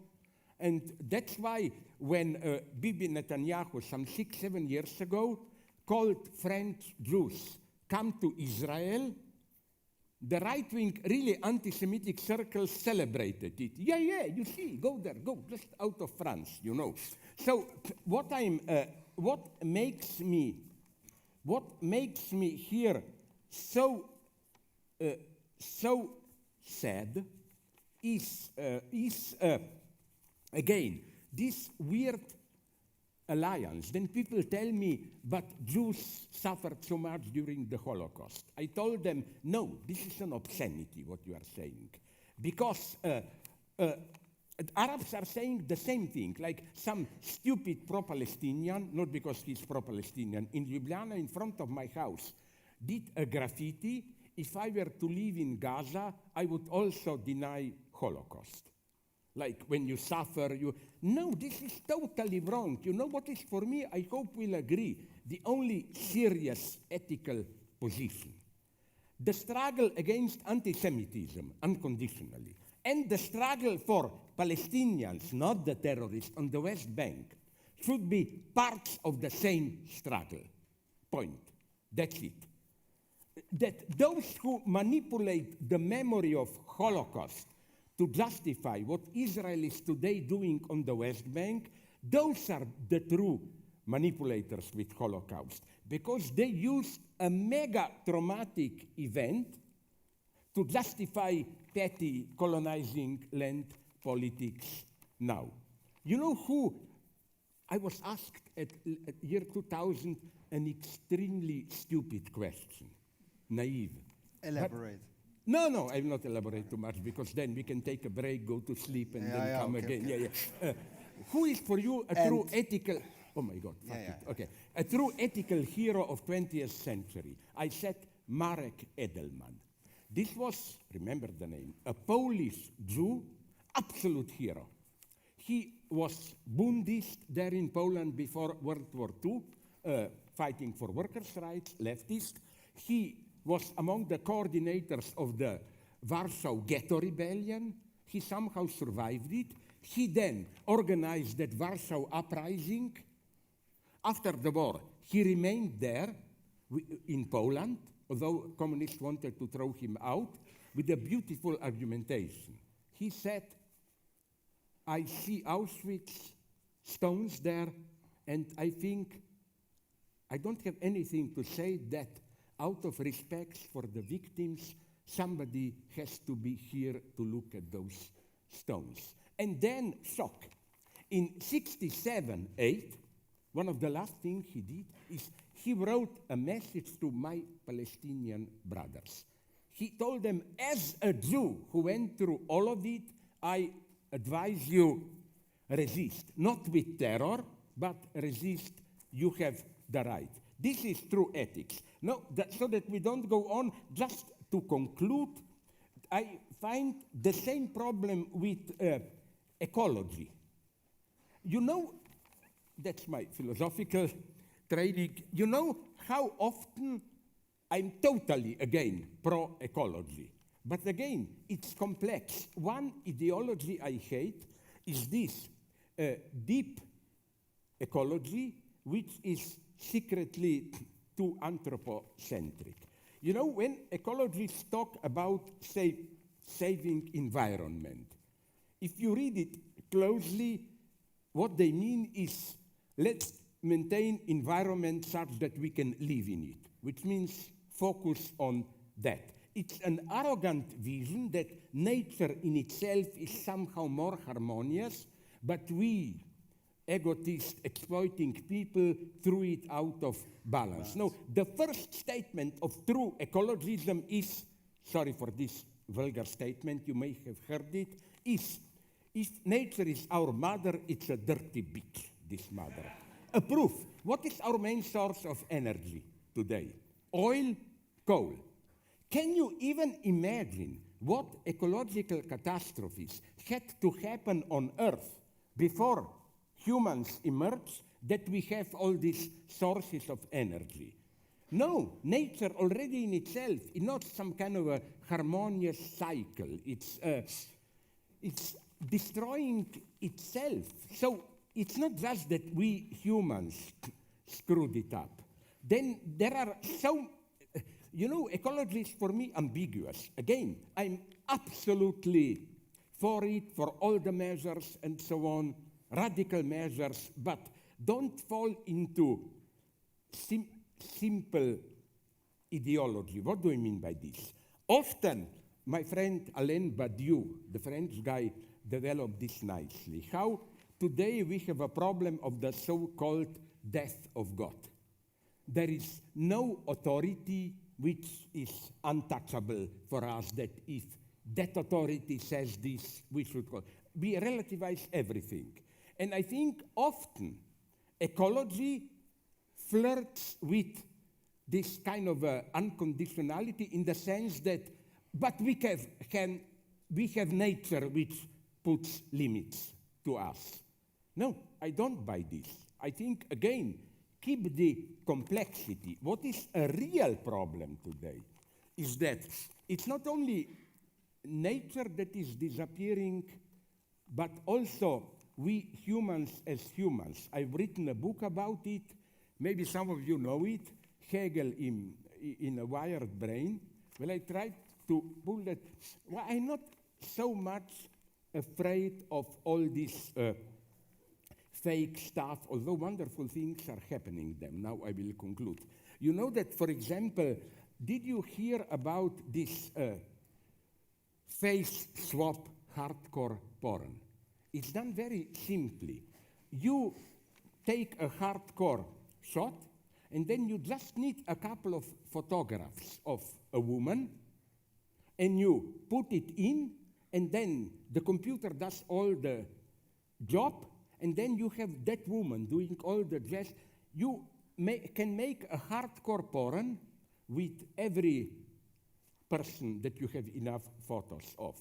And that's why when Bibi Netanyahu, some 6-7 years ago, called French Jews come to Israel, the right-wing, really anti-Semitic circles celebrated it. Yeah, you see, go there, go just out of France, you know. So what makes me here so sad is again this weird alliance. Then people tell me, but Jews suffered so much during the Holocaust. I told them, no, this is an obscenity, what you are saying. Because Arabs are saying the same thing, like some stupid pro-Palestinian, not because he's pro-Palestinian, in Ljubljana, in front of my house, did a graffiti. If I were to live in Gaza, I would also deny Holocaust. Like when you suffer, No, this is totally wrong. You know what is for me? I hope we'll agree. The only serious ethical position. The struggle against anti-Semitism, unconditionally, and the struggle for Palestinians, not the terrorists, on the West Bank, should be parts of the same struggle. Point. That's it. That those who manipulate the memory of Holocaust to justify what Israel is today doing on the West Bank, those are the true manipulators with Holocaust, because they used a mega traumatic event to justify petty colonizing land politics now. You know who? I was asked at year 2000 an extremely stupid question, naive. Elaborate. No, I will not elaborate too much, because then we can take a break, go to sleep, and then come again. Okay. Yeah. Who is for you a true ethical... Oh my God, fuck it. Okay. A true ethical hero of 20th century? I said Marek Edelman. This was, remember the name, a Polish Jew, absolute hero. He was Bundist there in Poland before World War II, fighting for workers' rights, leftist. He was among the coordinators of the Warsaw Ghetto Rebellion. He somehow survived it. He then organized that Warsaw Uprising. After the war, he remained there in Poland, although communists wanted to throw him out, with a beautiful argumentation. He said, I see Auschwitz stones there, and I think I don't have anything to say that out of respect for the victims, somebody has to be here to look at those stones. And then, shock. In 1967-8, one of the last things he did is he wrote a message to my Palestinian brothers. He told them, as a Jew who went through all of it, I advise you resist. Not with terror, but resist. You have the right. This is true ethics. No, so that we don't go on, just to conclude, I find the same problem with ecology. You know, that's my philosophical training. You know how often I'm totally, again, pro-ecology. But again, it's complex. One ideology I hate is this deep ecology, which is secretly too anthropocentric. You know, when ecologists talk about, say, saving environment. If you read it closely, what they mean is let's maintain environment such that we can live in it, which means focus on that. It's an arrogant vision that nature in itself is somehow more harmonious, but we, egotist, exploiting people, threw it out of balance. No, the first statement of true ecologism is, sorry for this vulgar statement, you may have heard it, is if nature is our mother, it's a dirty bitch, this mother. A proof. What is our main source of energy today? Oil, coal. Can you even imagine what ecological catastrophes had to happen on Earth before humans emerged that we have all these sources of energy? No, nature already in itself is not some kind of a harmonious cycle. It's destroying itself. So it's not just that we humans screwed it up. Then there are so, ecology is for me ambiguous. Again, I'm absolutely for it, for all the measures and so on, radical measures, but don't fall into simple ideology. What do I mean by this? Often, my friend Alain Badiou, the French guy, developed this nicely. How today we have a problem of the so-called death of God. There is no authority which is untouchable for us, that if that authority says this, we should go. We relativize everything. And I think often ecology flirts with this kind of unconditionality in the sense that, but we have nature which puts limits to us. No, I don't buy this. I think, again, keep the complexity. What is a real problem today is that it's not only nature that is disappearing, but also we humans as humans. I've written a book about it. Maybe some of you know it, Hegel in A Wired Brain. Well, I tried to pull that. Well, I'm not so much afraid of all this fake stuff, although wonderful things are happening them. Now I will conclude. You know that, for example, did you hear about this face swap hardcore porn? It's done very simply. You take a hardcore shot, and then you just need a couple of photographs of a woman, and you put it in, and then the computer does all the job, and then you have that woman doing all the jazz. You can make a hardcore porn with every person that you have enough photos of.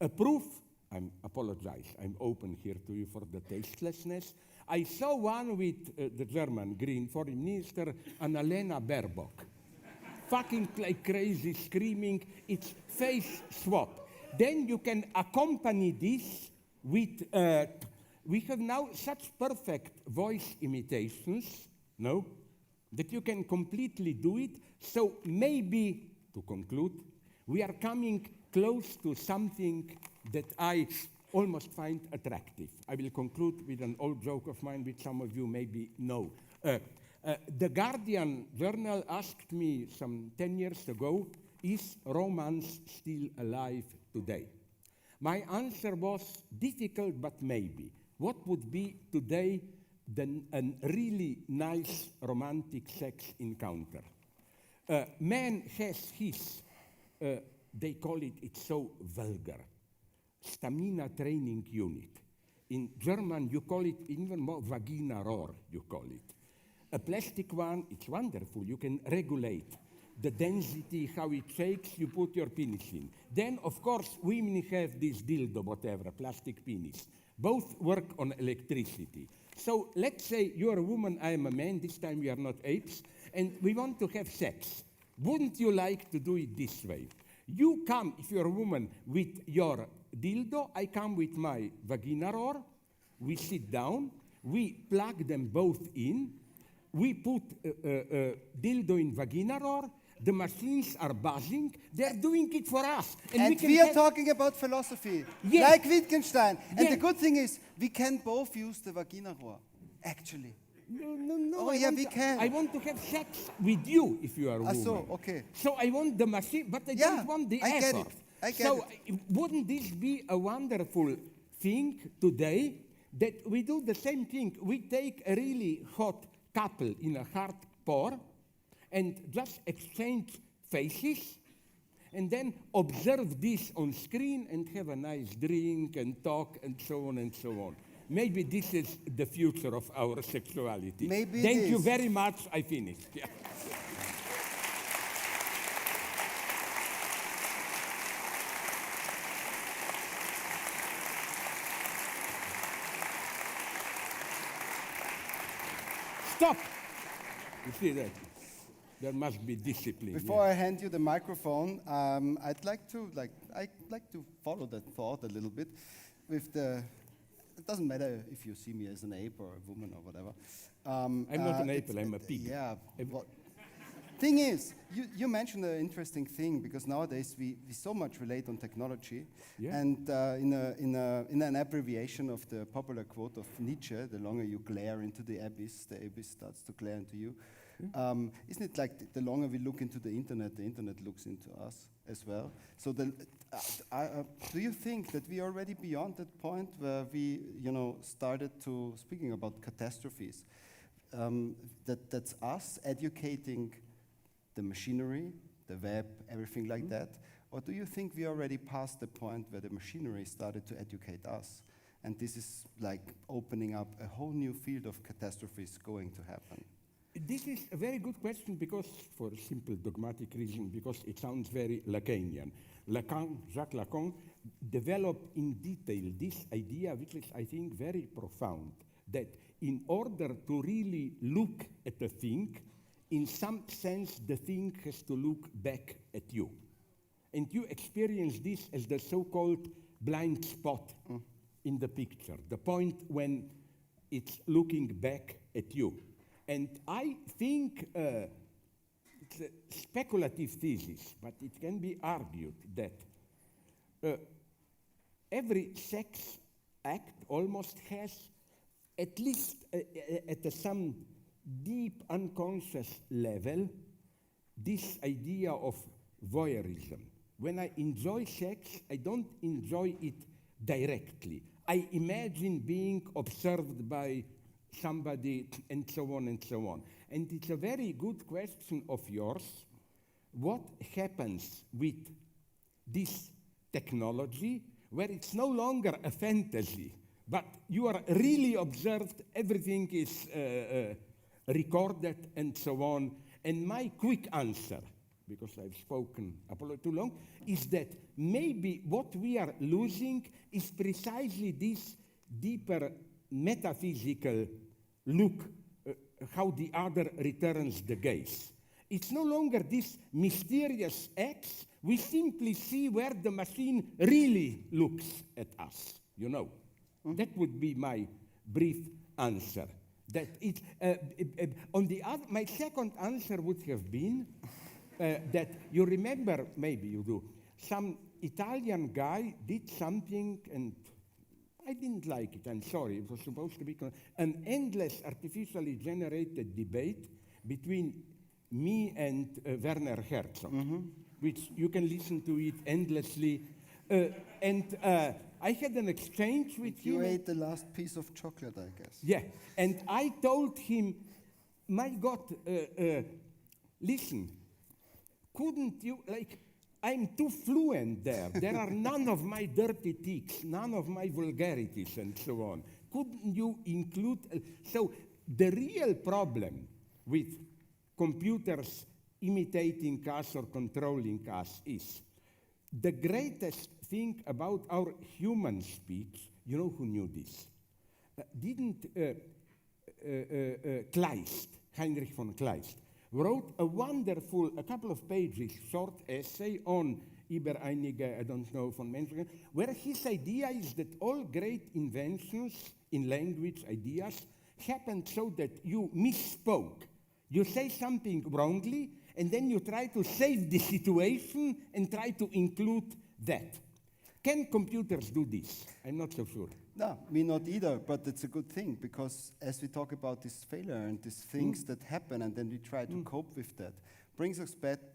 A proof, I apologize, I'm open here to you for the tastelessness. I saw one with the German Green Foreign Minister, Annalena Baerbock. Fucking like crazy, screaming, it's face swap. Then you can accompany this with, we have now such perfect voice imitations, no, that you can completely do it. So maybe, to conclude, we are coming close to something that I almost find attractive. I will conclude with an old joke of mine, which some of you maybe know. The Guardian journal asked me some 10 years ago, is romance still alive today? My answer was difficult, but maybe. What would be today a really nice romantic sex encounter? Man has his, they call it, it's so vulgar, stamina training unit. In German, you call it even more Vagina-Rohr, you call it. A plastic one, it's wonderful. You can regulate the density, how it shakes, you put your penis in. Then, of course, women have this dildo, whatever, plastic penis. Both work on electricity. So let's say you're a woman, I am a man, this time we are not apes, and we want to have sex. Wouldn't you like to do it this way? You come, if you're a woman, with your dildo, I come with my Vagina-Rohr, we sit down, we plug them both in, we put dildo in Vagina-Rohr, the machines are buzzing, they're doing it for us. And we are talking about philosophy, Yes. like Wittgenstein. And Yeah. the good thing is, we can both use the vagina roar, actually. No. Oh, yeah, we can. I want to have sex with you if you are a woman. So, okay. So I want the machine, but I Yeah, don't want the I get effort. it. I get so wouldn't this be a wonderful thing today that we do the same thing? We take a really hot couple in a hard pour and just exchange faces and then observe this on screen and have a nice drink and talk and so on and so on. Maybe this is the future of our sexuality. Maybe it Thank you is. very much. I finished. Yeah. Stop. You see that? There must be discipline. Before I hand you the microphone, I'd like to follow that thought a little bit with the. It doesn't matter if you see me as an ape or a woman or whatever. I'm not an ape, I'm a pig. Yeah. Thing is, you mentioned an interesting thing because nowadays we so much relate on technology, Yeah. and in an abbreviation of the popular quote of Nietzsche, the longer you glare into the abyss starts to glare into you. Isn't it like the longer we look into the internet looks into us as well? So do you think that we are already beyond that point where we, started to speaking about catastrophes? That's us educating the machinery, the web, everything like that? Or do you think we already passed the point where the machinery started to educate us? And this is like opening up a whole new field of catastrophes going to happen. This is a very good question because, for a simple dogmatic reason, because it sounds very Lacanian. Jacques Lacan developed in detail this idea, which is, I think, very profound, that in order to really look at a thing, in some sense, the thing has to look back at you. And you experience this as the so-called blind spot in the picture, the point when it's looking back at you. And I think it's a speculative thesis, but it can be argued that every sex act almost has, at least at some deep unconscious level, this idea of voyeurism. When I enjoy sex, I don't enjoy it directly. I imagine being observed by somebody, and so on and so on. And it's a very good question of yours. What happens with this technology where it's no longer a fantasy, but you are really observed, everything is recorded, and so on? And my quick answer, because I've spoken too long, is that maybe what we are losing is precisely this deeper metaphysical look, how the other returns the gaze. It's no longer this mysterious X. We simply see where the machine really looks at us, That would be my brief answer. That it, on the other, my second answer would have been that you remember, maybe you do, some Italian guy did something and I didn't like it, I'm sorry. It was supposed to be an endless artificially generated debate between me and Werner Herzog, which you can listen to it endlessly. And I had an exchange with him. You ate the last piece of chocolate, I guess. Yeah, and I told him, my God, listen, couldn't you, I'm too fluent there. There are none of my dirty tics, none of my vulgarities, and so on. Couldn't you include? So the real problem with computers imitating us or controlling us is the greatest thing about our human speech. You know who knew this? Didn't Kleist, Heinrich von Kleist, wrote a couple of pages, short essay on über einige, I don't know, von Menschen, where his idea is that all great inventions in language ideas happened so that you misspoke. You say something wrongly, and then you try to save the situation and try to include that. Can computers do this? I'm not so sure. No, me not either, but it's a good thing because as we talk about this failure and these things that happen and then we try to cope with that,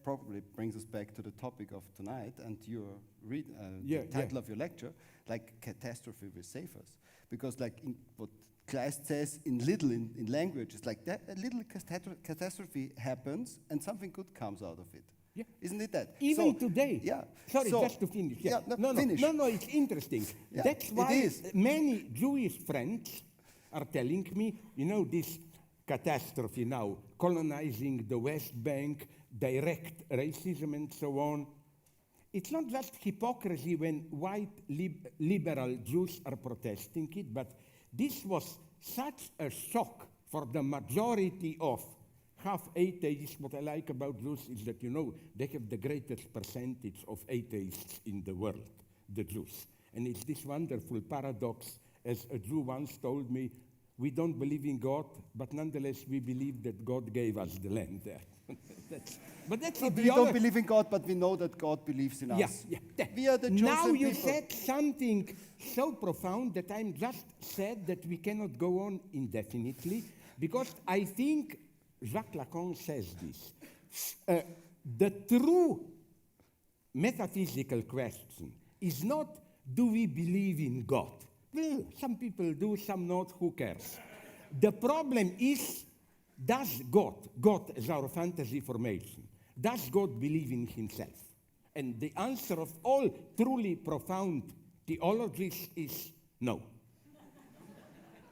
probably brings us back to the topic of tonight and your the title of your lecture, like catastrophe will save us. Because like what Kleist says in language, it's like that a little catastrophe happens and something good comes out of it. Yeah. Isn't it that? Even today. Yeah. Sorry, just to finish. Yeah. Finish. No, it's interesting. Yeah, That's why it is. many Jewish friends are telling me, this catastrophe now, colonizing the West Bank, direct racism and so on. It's not just hypocrisy when white liberal Jews are protesting it, but this was such a shock for the majority of half atheists. What I like about Jews is that, they have the greatest percentage of atheists in the world, the Jews. And it's this wonderful paradox, as a Jew once told me, we don't believe in God, but nonetheless we believe that God gave us the land there. We don't believe in God, but we know that God believes in us. Yeah. We are the chosen now you people. said something so profound that I'm just sad that we cannot go on indefinitely, because I think Jacques Lacan says this. The true metaphysical question is not, do we believe in God? Well, some people do, some not, who cares? The problem is, does God is our fantasy formation, does God believe in himself? And the answer of all truly profound theologies is no.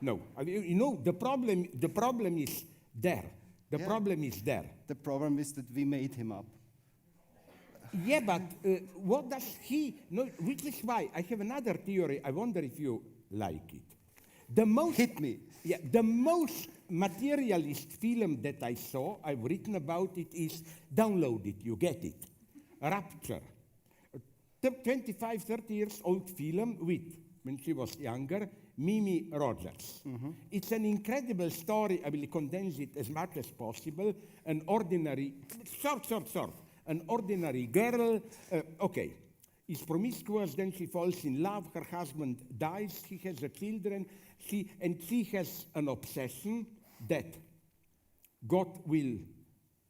No. I mean, the problem is there. The problem is there. The problem is that we made him up. Yeah, but what does he know? Which is why I have another theory. I wonder if you like it. Hit me. Yeah, the most materialist film that I saw, I've written about it, is download it, you get it. Rapture. 25, 30 years old film with, when she was younger, Mimi Rogers. Mm-hmm. It's an incredible story. I will condense it as much as possible. An ordinary, short. An ordinary girl, is promiscuous, then she falls in love, her husband dies, he has children, she has an obsession that God will,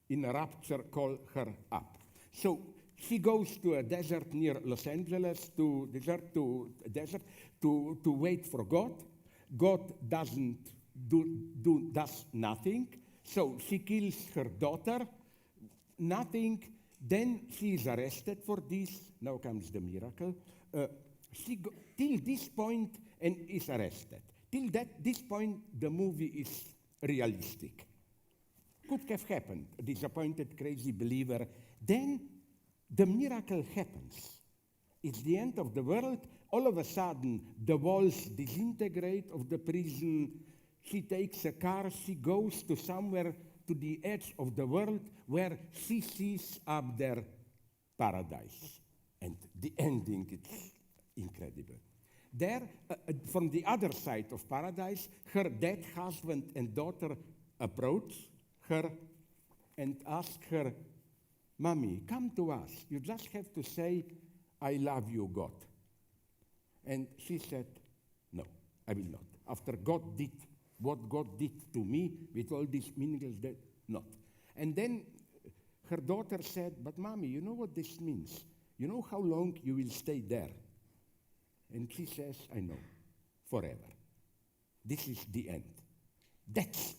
in a rapture, call her up. So she goes to a desert near Los Angeles, to wait for God. God does nothing, so she kills her daughter, nothing. Then she is arrested for this. Now comes the miracle. Till this point, and is arrested. Till this point, the movie is realistic. Could have happened. A disappointed, crazy believer. Then the miracle happens. It's the end of the world. All of a sudden, the walls disintegrate of the prison. She takes a car. She goes to somewhere to the edge of the world where she sees up there paradise. And the ending is incredible. There, from the other side of paradise, her dead husband and daughter approach her and ask her, Mommy, come to us. You just have to say, I love you, God. And she said, no, I will not. After God did what God did to me with all these meaningless death, not. And then her daughter said, but Mommy, you know what this means? You know how long you will stay there? And she says, I know, forever. This is the end. That's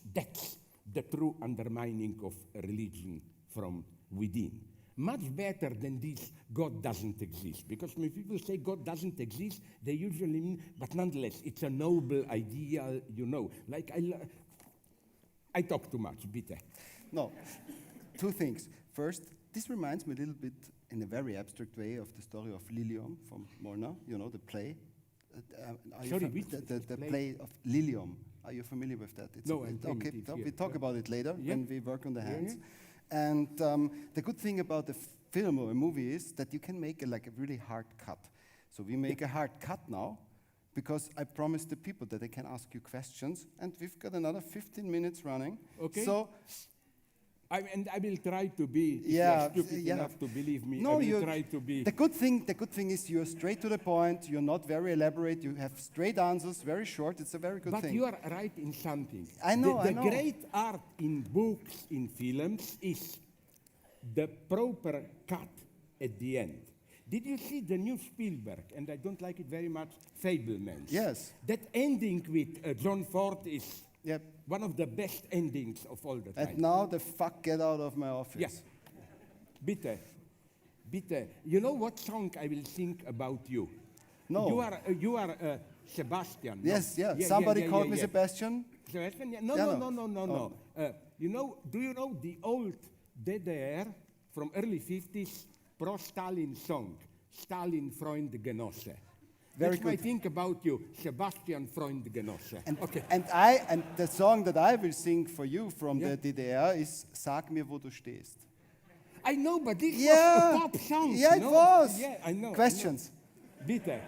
the true undermining of religion from within. Much better than this, God doesn't exist. Because when people say God doesn't exist, they usually mean, but nonetheless, it's a noble ideal, Like I talk too much, bitte. No, two things. First, this reminds me a little bit, in a very abstract way, of the story of Lilium from Molnar, the play. The play of Lilium. Are you familiar with that? Okay, we talk about it later when we work on the hands. And the good thing about a film or a movie is that you can make a really hard cut. So we make a hard cut now because I promised the people that they can ask you questions. And we've got another 15 minutes running. Okay. So And I will try to be, Yeah, if you're stupid yeah. enough to believe me, No, I will you- try to be. The good thing is you're straight to the point. You're not very elaborate. You have straight answers, very short. It's a very good But thing. you are right in something. I know, The I know. great art in books, in films, is the proper cut at the end. Did you see the new Spielberg? And I don't like it very much, Fablemans. Yes. That ending with John Ford is Yep. one of the best endings of all the time. And now the fuck get out of my office. Yeah. Bitte. Bitte. You know what song I will sing about you? No. You are Sebastian. no? Yes, yeah. Somebody called me yeah. Sebastian. Sebastian? Yeah. No, Yeah, no, no. no, no, no, no. Do you know the old DDR from early 50s pro-Stalin song, Stalin Freund Genosse? Very That's my good. think about you, Sebastian Freund Genosse. And, Okay. and the song that I will sing for you from Yeah. the DDR is Sag mir, wo du stehst. I know, but this Yeah. was a pop song. Yeah, it no? was. Yeah, I know. Questions? Bitte.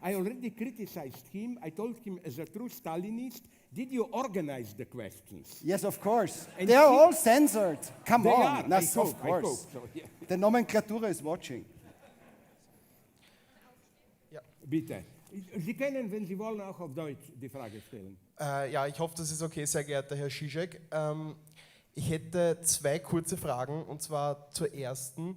I already criticized him. I told him, as a true Stalinist, did you organize the questions? Yes, of course. And They are she- all censored. Come They on. are. Yes, I of hope, course. I hope so, yeah. The nomenclatura is watching. Bitte. Sie können, wenn Sie wollen, auch auf Deutsch die Frage stellen. Ja, ich hoffe, das ist okay, sehr geehrter Herr Žižek. Ich hätte zwei kurze Fragen, und zwar zur ersten.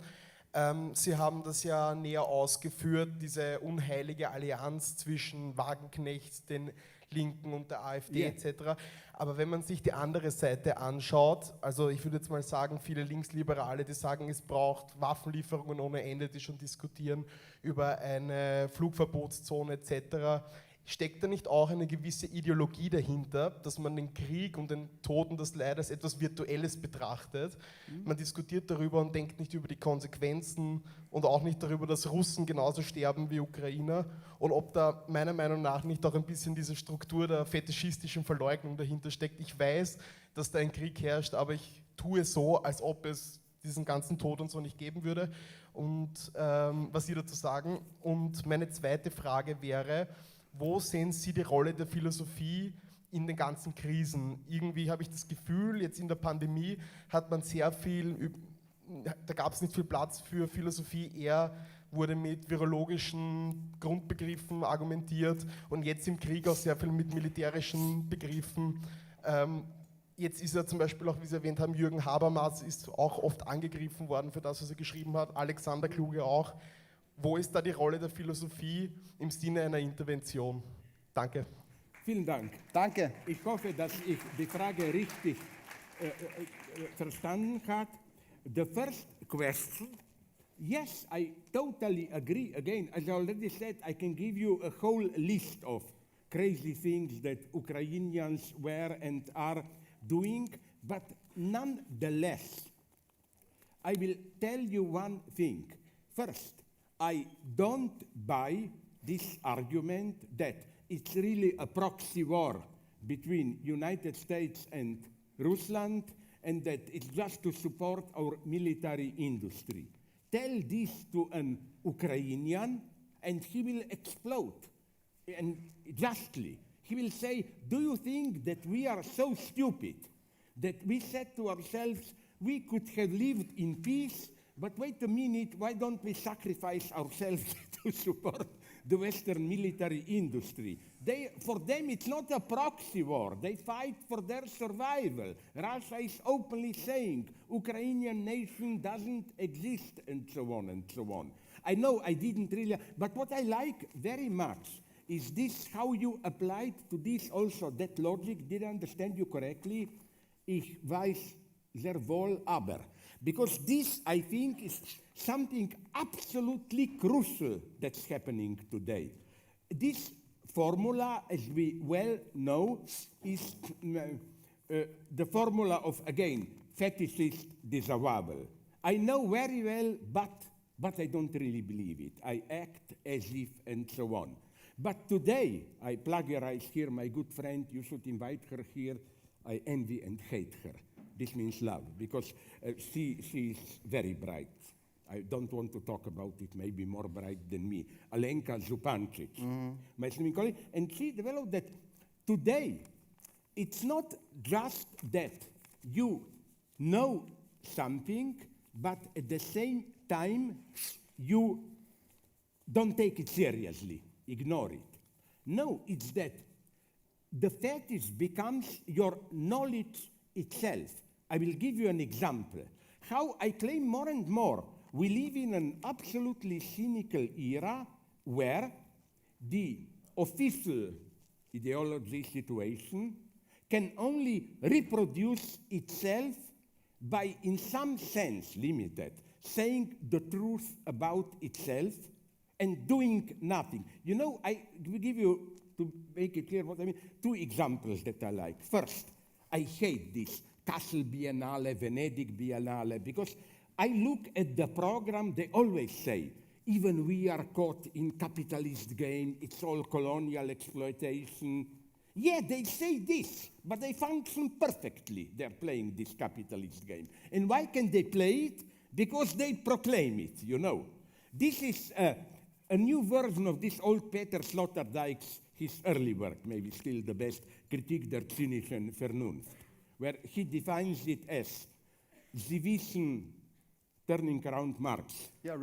Sie haben das ja näher ausgeführt, diese unheilige Allianz zwischen Wagenknecht, den Linken und der AfD Ja. etc. Aber wenn man sich die andere Seite anschaut, also ich würde jetzt mal sagen, viele Linksliberale, die sagen, es braucht Waffenlieferungen ohne Ende, die schon diskutieren über eine Flugverbotszone etc., steckt da nicht auch eine gewisse Ideologie dahinter, dass man den Krieg und den Tod und das Leid als etwas Virtuelles betrachtet? Man diskutiert darüber und denkt nicht über die Konsequenzen und auch nicht darüber, dass Russen genauso sterben wie Ukrainer, und ob da meiner Meinung nach nicht auch ein bisschen diese Struktur der fetischistischen Verleugnung dahinter steckt. Ich weiß, dass da ein Krieg herrscht, aber ich tue so, als ob es diesen ganzen Tod und so nicht geben würde. Und was Sie dazu sagen. Und meine zweite Frage wäre, wo sehen Sie die Rolle der Philosophie in den ganzen Krisen? Irgendwie habe ich das Gefühl, jetzt in der Pandemie hat man sehr viel, da gab es nicht viel Platz für Philosophie, eher wurde mit virologischen Grundbegriffen argumentiert und jetzt im Krieg auch sehr viel mit militärischen Begriffen. Jetzt ist ja zum Beispiel auch, wie Sie erwähnt haben, Jürgen Habermas ist auch oft angegriffen worden für das, was er geschrieben hat, Alexander Kluge auch. Wo ist da die Rolle der Philosophie im Sinne einer Intervention? Danke. Vielen Dank. Danke. Ich hoffe, dass ich die Frage richtig verstanden habe. The first question, yes, I totally agree. Again, as I already said, I can give you a whole list of crazy things that Ukrainians were and are doing, but nonetheless, I will tell you one thing. First, I don't buy this argument that it's really a proxy war between United States and Russia, and that it's just to support our military industry. Tell this to an Ukrainian and he will explode, and justly. He will say, do you think that we are so stupid that we said to ourselves, we could have lived in peace, but wait a minute, why don't we sacrifice ourselves to support the Western military industry? For them, it's not a proxy war. They fight for their survival. Russia is openly saying, Ukrainian nation doesn't exist, and so on and so on. I know I didn't really, but what I like very much is this how you applied to this also, that logic. Did I understand you correctly? Ich weiß sehr wohl aber. Because this, I think, is something absolutely crucial that's happening today. This formula, as we well know, is the formula of, again, fetishist disavowal. I know very well, but I don't really believe it. I act as if, and so on. But today, I plagiarize here my good friend, you should invite her here. I envy and hate her. This means love, because she is very bright. I don't want to talk about it, maybe more bright than me. Alenka Zupancic, my swimming colleague, and she developed that today, it's not just that you know something, but at the same time, you don't take it seriously, ignore it. No, it's that the fetish becomes your knowledge itself. I will give you an example. How I claim more and more we live in an absolutely cynical era where the official ideology situation can only reproduce itself by, in some sense, limited, saying the truth about itself and doing nothing. You know, I will give you, to make it clear what I mean, 2 examples that I like. First, I hate this Kassel Biennale, Venedig Biennale, because I look at the program, they always say, even we are caught in capitalist game, it's all colonial exploitation. Yeah, they say this, but they function perfectly. They're playing this capitalist game. And why can they play it? Because they proclaim it, you know. This is a new version of this old Peter Sloterdijk's, his early work, maybe still the best, Kritik der Zynischen Vernunft, where he defines it as the Wissen turning around Marx. Yeah,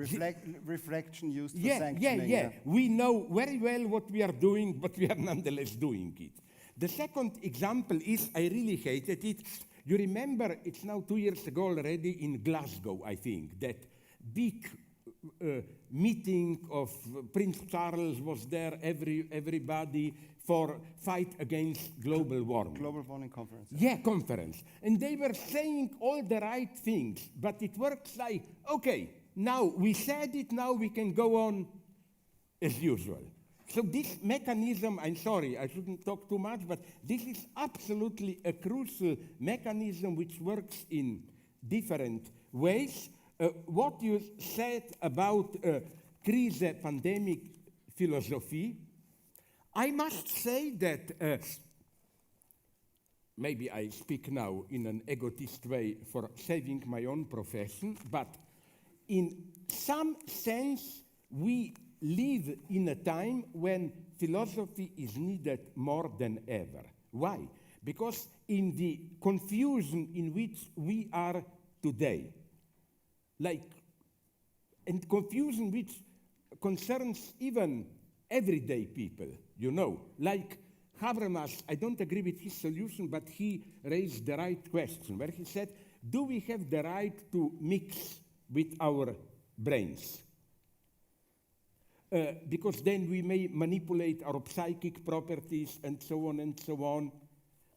reflection used for sanctioning. Yeah. We know very well what we are doing, but we are nonetheless doing it. The second example is, I really hated it. You remember, it's now 2 years ago already in Glasgow, I think, that big meeting of Prince Charles was there, everybody for fight against global warming. Global warming conference. Yeah, conference. And they were saying all the right things, but it works like, okay, now we said it, now we can go on as usual. So this mechanism, I'm sorry, I shouldn't talk too much, but this is absolutely a crucial mechanism which works in different ways. What you said about crise pandemic philosophy, I must say that maybe I speak now in an egotist way for saving my own profession, but in some sense we live in a time when philosophy is needed more than ever. Why? Because in the confusion in which we are today, and confusion which concerns even everyday people, you know, like Habermas, I don't agree with his solution, but he raised the right question, where he said, do we have the right to mix with our brains? Because then we may manipulate our psychic properties and so on and so on.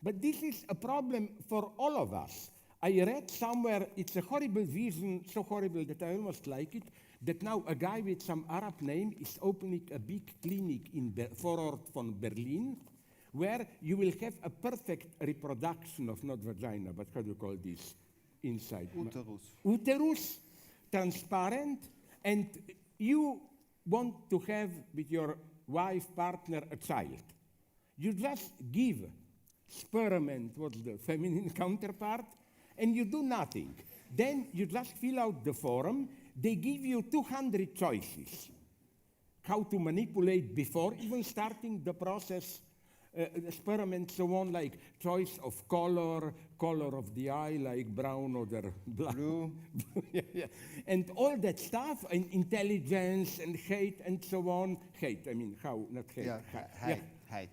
But this is a problem for all of us. I read somewhere, it's a horrible vision, so horrible that I almost like it, that now a guy with some Arab name is opening a big clinic in Vorort von Berlin, where you will have a perfect reproduction of, not vagina, but how do you call this inside? Uterus. Uterus, transparent, and you want to have with your wife, partner, a child. You just give sperm and what's the feminine counterpart, and you do nothing. Then you just fill out the form. They give you 200 choices how to manipulate before even starting the process, sperm and so on, like choice of color of the eye, like brown or black. Blue. Yeah. And all that stuff, and intelligence and hate and so on. Hate, I mean, how, not hate. Yeah, height.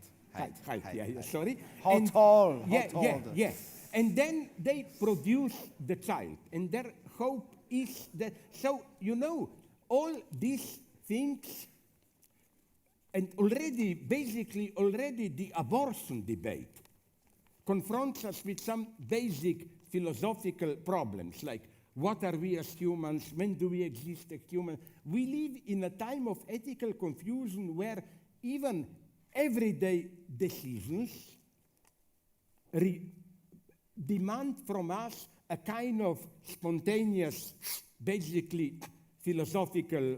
Sorry. How tall? Yeah. And then they produce the child, and their hope is that, so, you know, all these things, and basically already the abortion debate confronts us with some basic philosophical problems, like what are we as humans, when do we exist as humans? We live in a time of ethical confusion where even everyday decisions demand from us a kind of spontaneous, basically philosophical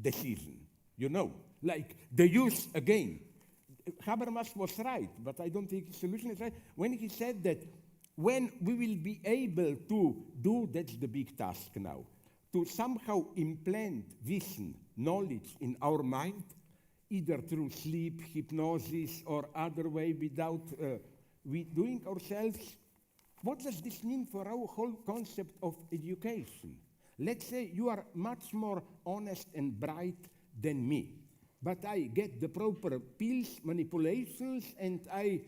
decision, you know, like the use again. Habermas was right, but I don't think his solution is right, when he said that when we will be able to do, that's the big task now, to somehow implant vision, knowledge in our mind, either through sleep, hypnosis, or other way without we doing ourselves what does this mean for our whole concept of education? Let's say you are much more honest and bright than me, but I get the proper pills, manipulations, and I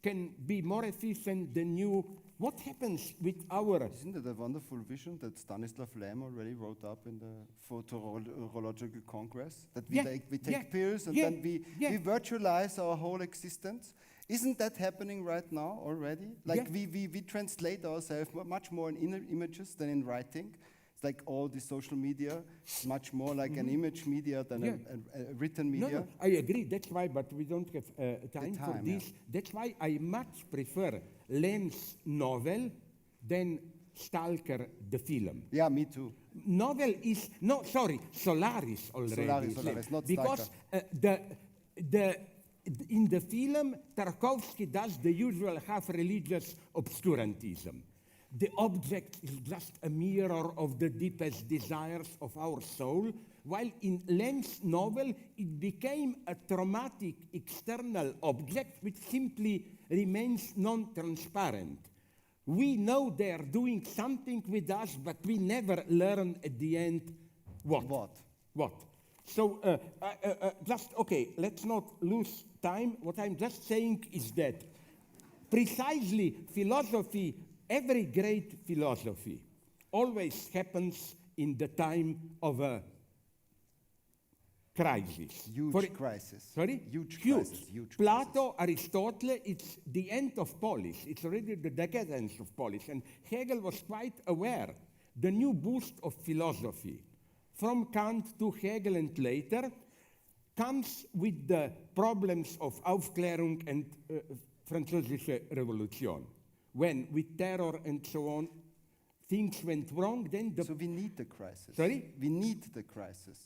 can be more efficient than you. What happens with our... Isn't it a wonderful vision that Stanislav Lem already wrote up in the Photorological Congress? That we take pills and then we virtualize our whole existence? Isn't that happening right now already? Like we translate ourselves much more in images than in writing. It's like all the social media is much more like an image media than a written media. No, I agree. That's why, but we don't have time for this. Yeah. That's why I much prefer Lem's novel than Stalker, the film. Yeah, me too. Novel is, Solaris already. Solaris, not because in the film, Tarkovsky does the usual half-religious obscurantism. The object is just a mirror of the deepest desires of our soul, while in Lem's novel, it became a traumatic external object which simply remains non-transparent. We know they are doing something with us, but we never learn at the end what. So let's not lose time. What I'm just saying is that precisely philosophy, every great philosophy, always happens in the time of a crisis. Huge crisis. Sorry? Huge crisis. Plato, Aristotle, it's the end of polis. It's already the decadence of polis. And Hegel was quite aware. The new boost of philosophy, from Kant to Hegel and later, comes with the problems of Aufklärung and Französische Revolution. When, with terror and so on, things went wrong, then So we need the crisis. Sorry? We need the crisis.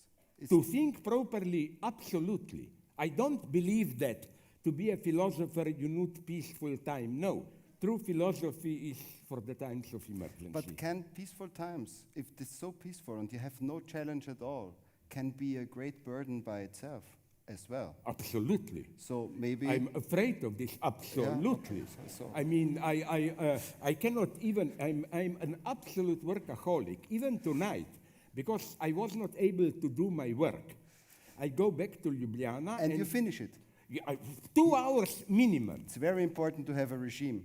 To think properly, absolutely. I don't believe that to be a philosopher you need peaceful time. No. True philosophy is for the times of emergency. But can peaceful times, if it's so peaceful and you have no challenge at all, can be a great burden by itself as well? Absolutely. So maybe... I'm afraid of this, absolutely. Yeah, okay. So. I mean, I cannot even, I'm an absolute workaholic, even tonight, because I was not able to do my work. I go back to Ljubljana and you finish it. 2 hours minimum. It's very important to have a regime.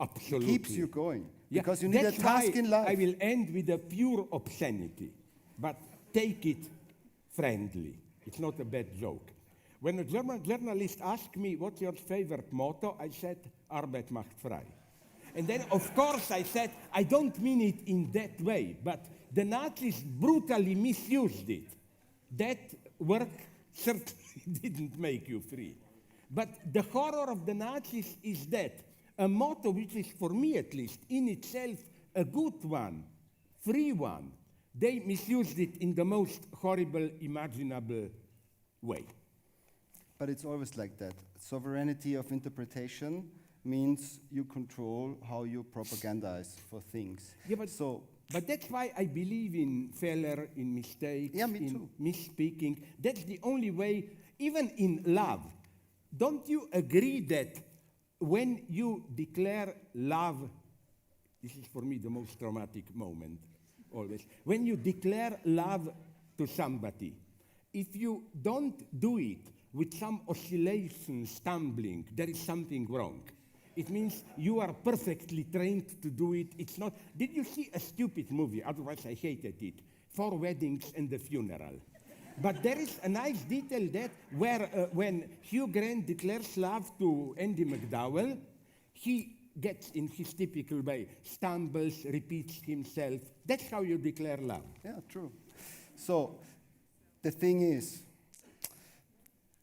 Absolutely. It keeps you going. Because you need a task in life. I will end with a pure obscenity, but take it friendly. It's not a bad joke. When a German journalist asked me, what's your favorite motto? I said, Arbeit macht frei. And then, of course, I said, I don't mean it in that way, but the Nazis brutally misused it. That work certainly didn't make you free. But the horror of the Nazis is that a motto which is, for me at least, in itself a good one, free one, they misused it in the most horrible imaginable way. But it's always like that. Sovereignty of interpretation means you control how you propagandize for things. Yeah, but that's why I believe in failure, in mistakes, in misspeaking. That's the only way, even in love. Don't you agree that when you declare love, this is for me the most traumatic moment always, when you declare love to somebody, if you don't do it with some oscillation, stumbling, there is something wrong. It means you are perfectly trained to do it. It's not. Did you see a stupid movie? Otherwise, I hated it. 4 Weddings and a Funeral. But there is a nice detail that where when Hugh Grant declares love to Andy McDowell, he gets in his typical way, stumbles, repeats himself. That's how you declare love. Yeah, true. So the thing is,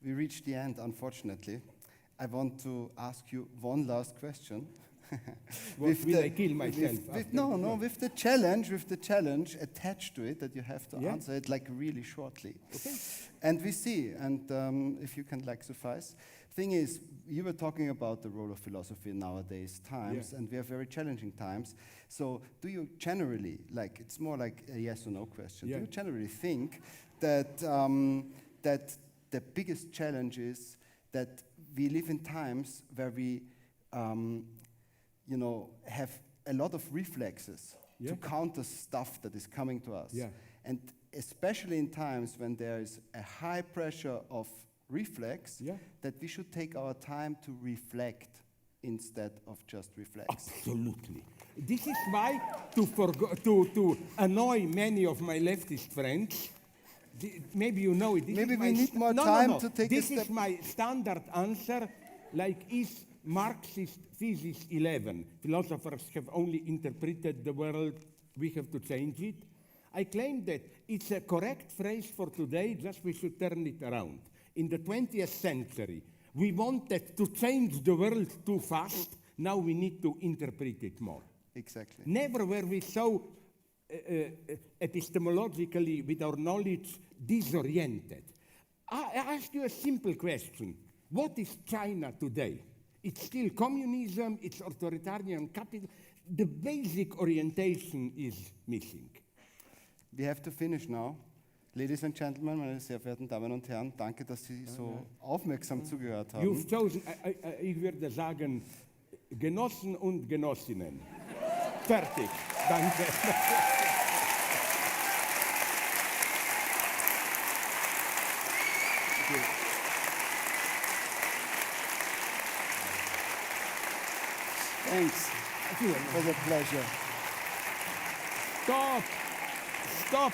we reached the end, unfortunately. I want to ask you one last question. Will I kill myself? With the challenge attached to it that you have to answer it like really shortly. Okay. And we see, and if you can like suffice. Thing is, you were talking about the role of philosophy in nowadays times, and we have very challenging times. So do you generally, like, it's more like a yes or no question, do you generally think that, that the biggest challenge is that we live in times where we have a lot of reflexes to counter stuff that is coming to us. Yeah. And especially in times when there is a high pressure of reflex, that we should take our time to reflect instead of just reflex. Absolutely. This is why, to annoy many of my leftist friends, maybe you know it. Maybe we need more time to take a step. This is my standard answer, like is Marxist Physics 11. Philosophers have only interpreted the world, we have to change it. I claim that it's a correct phrase for today, just we should turn it around. In the 20th century, we wanted to change the world too fast, now we need to interpret it more. Exactly. Never were we so epistemologically, with our knowledge, disoriented. I ask you a simple question. What is China today? It's still communism, it's authoritarian capital. The basic orientation is missing. We have to finish now. Ladies and Gentlemen, meine sehr verehrten Damen und Herren, danke, dass Sie so aufmerksam zugehört haben. You've chosen, ich würde sagen, Genossen und Genossinnen. Fertig. Danke. Thanks. It was a pleasure. Stop.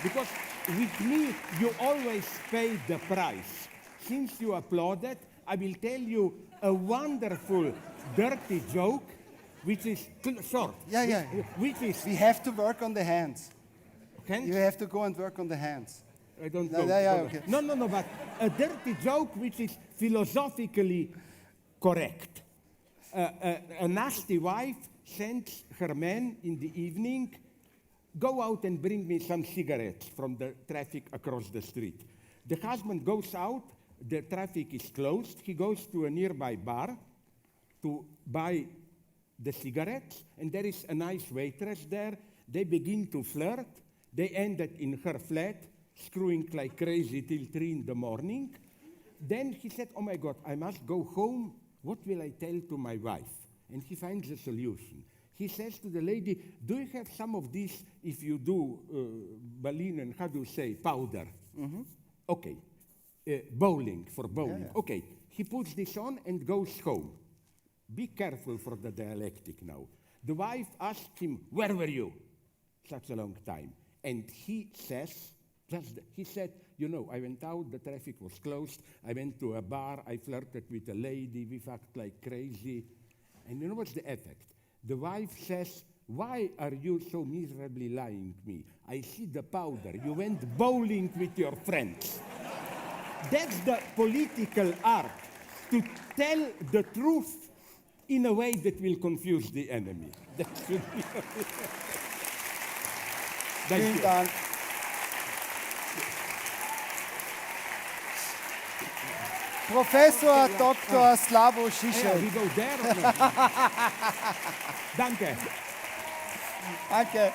Because with me, you always pay the price. Since you applauded, I will tell you a wonderful, dirty joke, which is short. Yeah. Which is, We have to work on the hands. hands? You have to go and work on the hands. I don't No, know. okay. No, but a dirty joke which is philosophically correct. A nasty wife sends her man in the evening, go out and bring me some cigarettes from the traffic across the street. The husband goes out, the traffic is closed, he goes to a nearby bar to buy the cigarettes, and there is a nice waitress there. They begin to flirt. They ended in her flat, screwing like crazy till 3 in the morning. Then he said, oh my God, I must go home. What will I tell to my wife? And he finds a solution. He says to the lady, do you have some of this, if you do Berlin, and how do you say, powder? Mm-hmm. Okay. Bowling, for bowling. Yeah. Okay. He puts this on and goes home. Be careful for the dialectic now. The wife asked him, where were you? Such a long time. And he says, he said, you know, I went out, the traffic was closed, I went to a bar, I flirted with a lady, we fucked like crazy. And you know what's the effect? The wife says, why are you so miserably lying to me? I see the powder, you went bowling with your friends. That's the political art, to tell the truth in a way that will confuse the enemy. That should be. Vielen Dank. Professor Dr. Slavoj Žižek. We go there. Danke. Danke.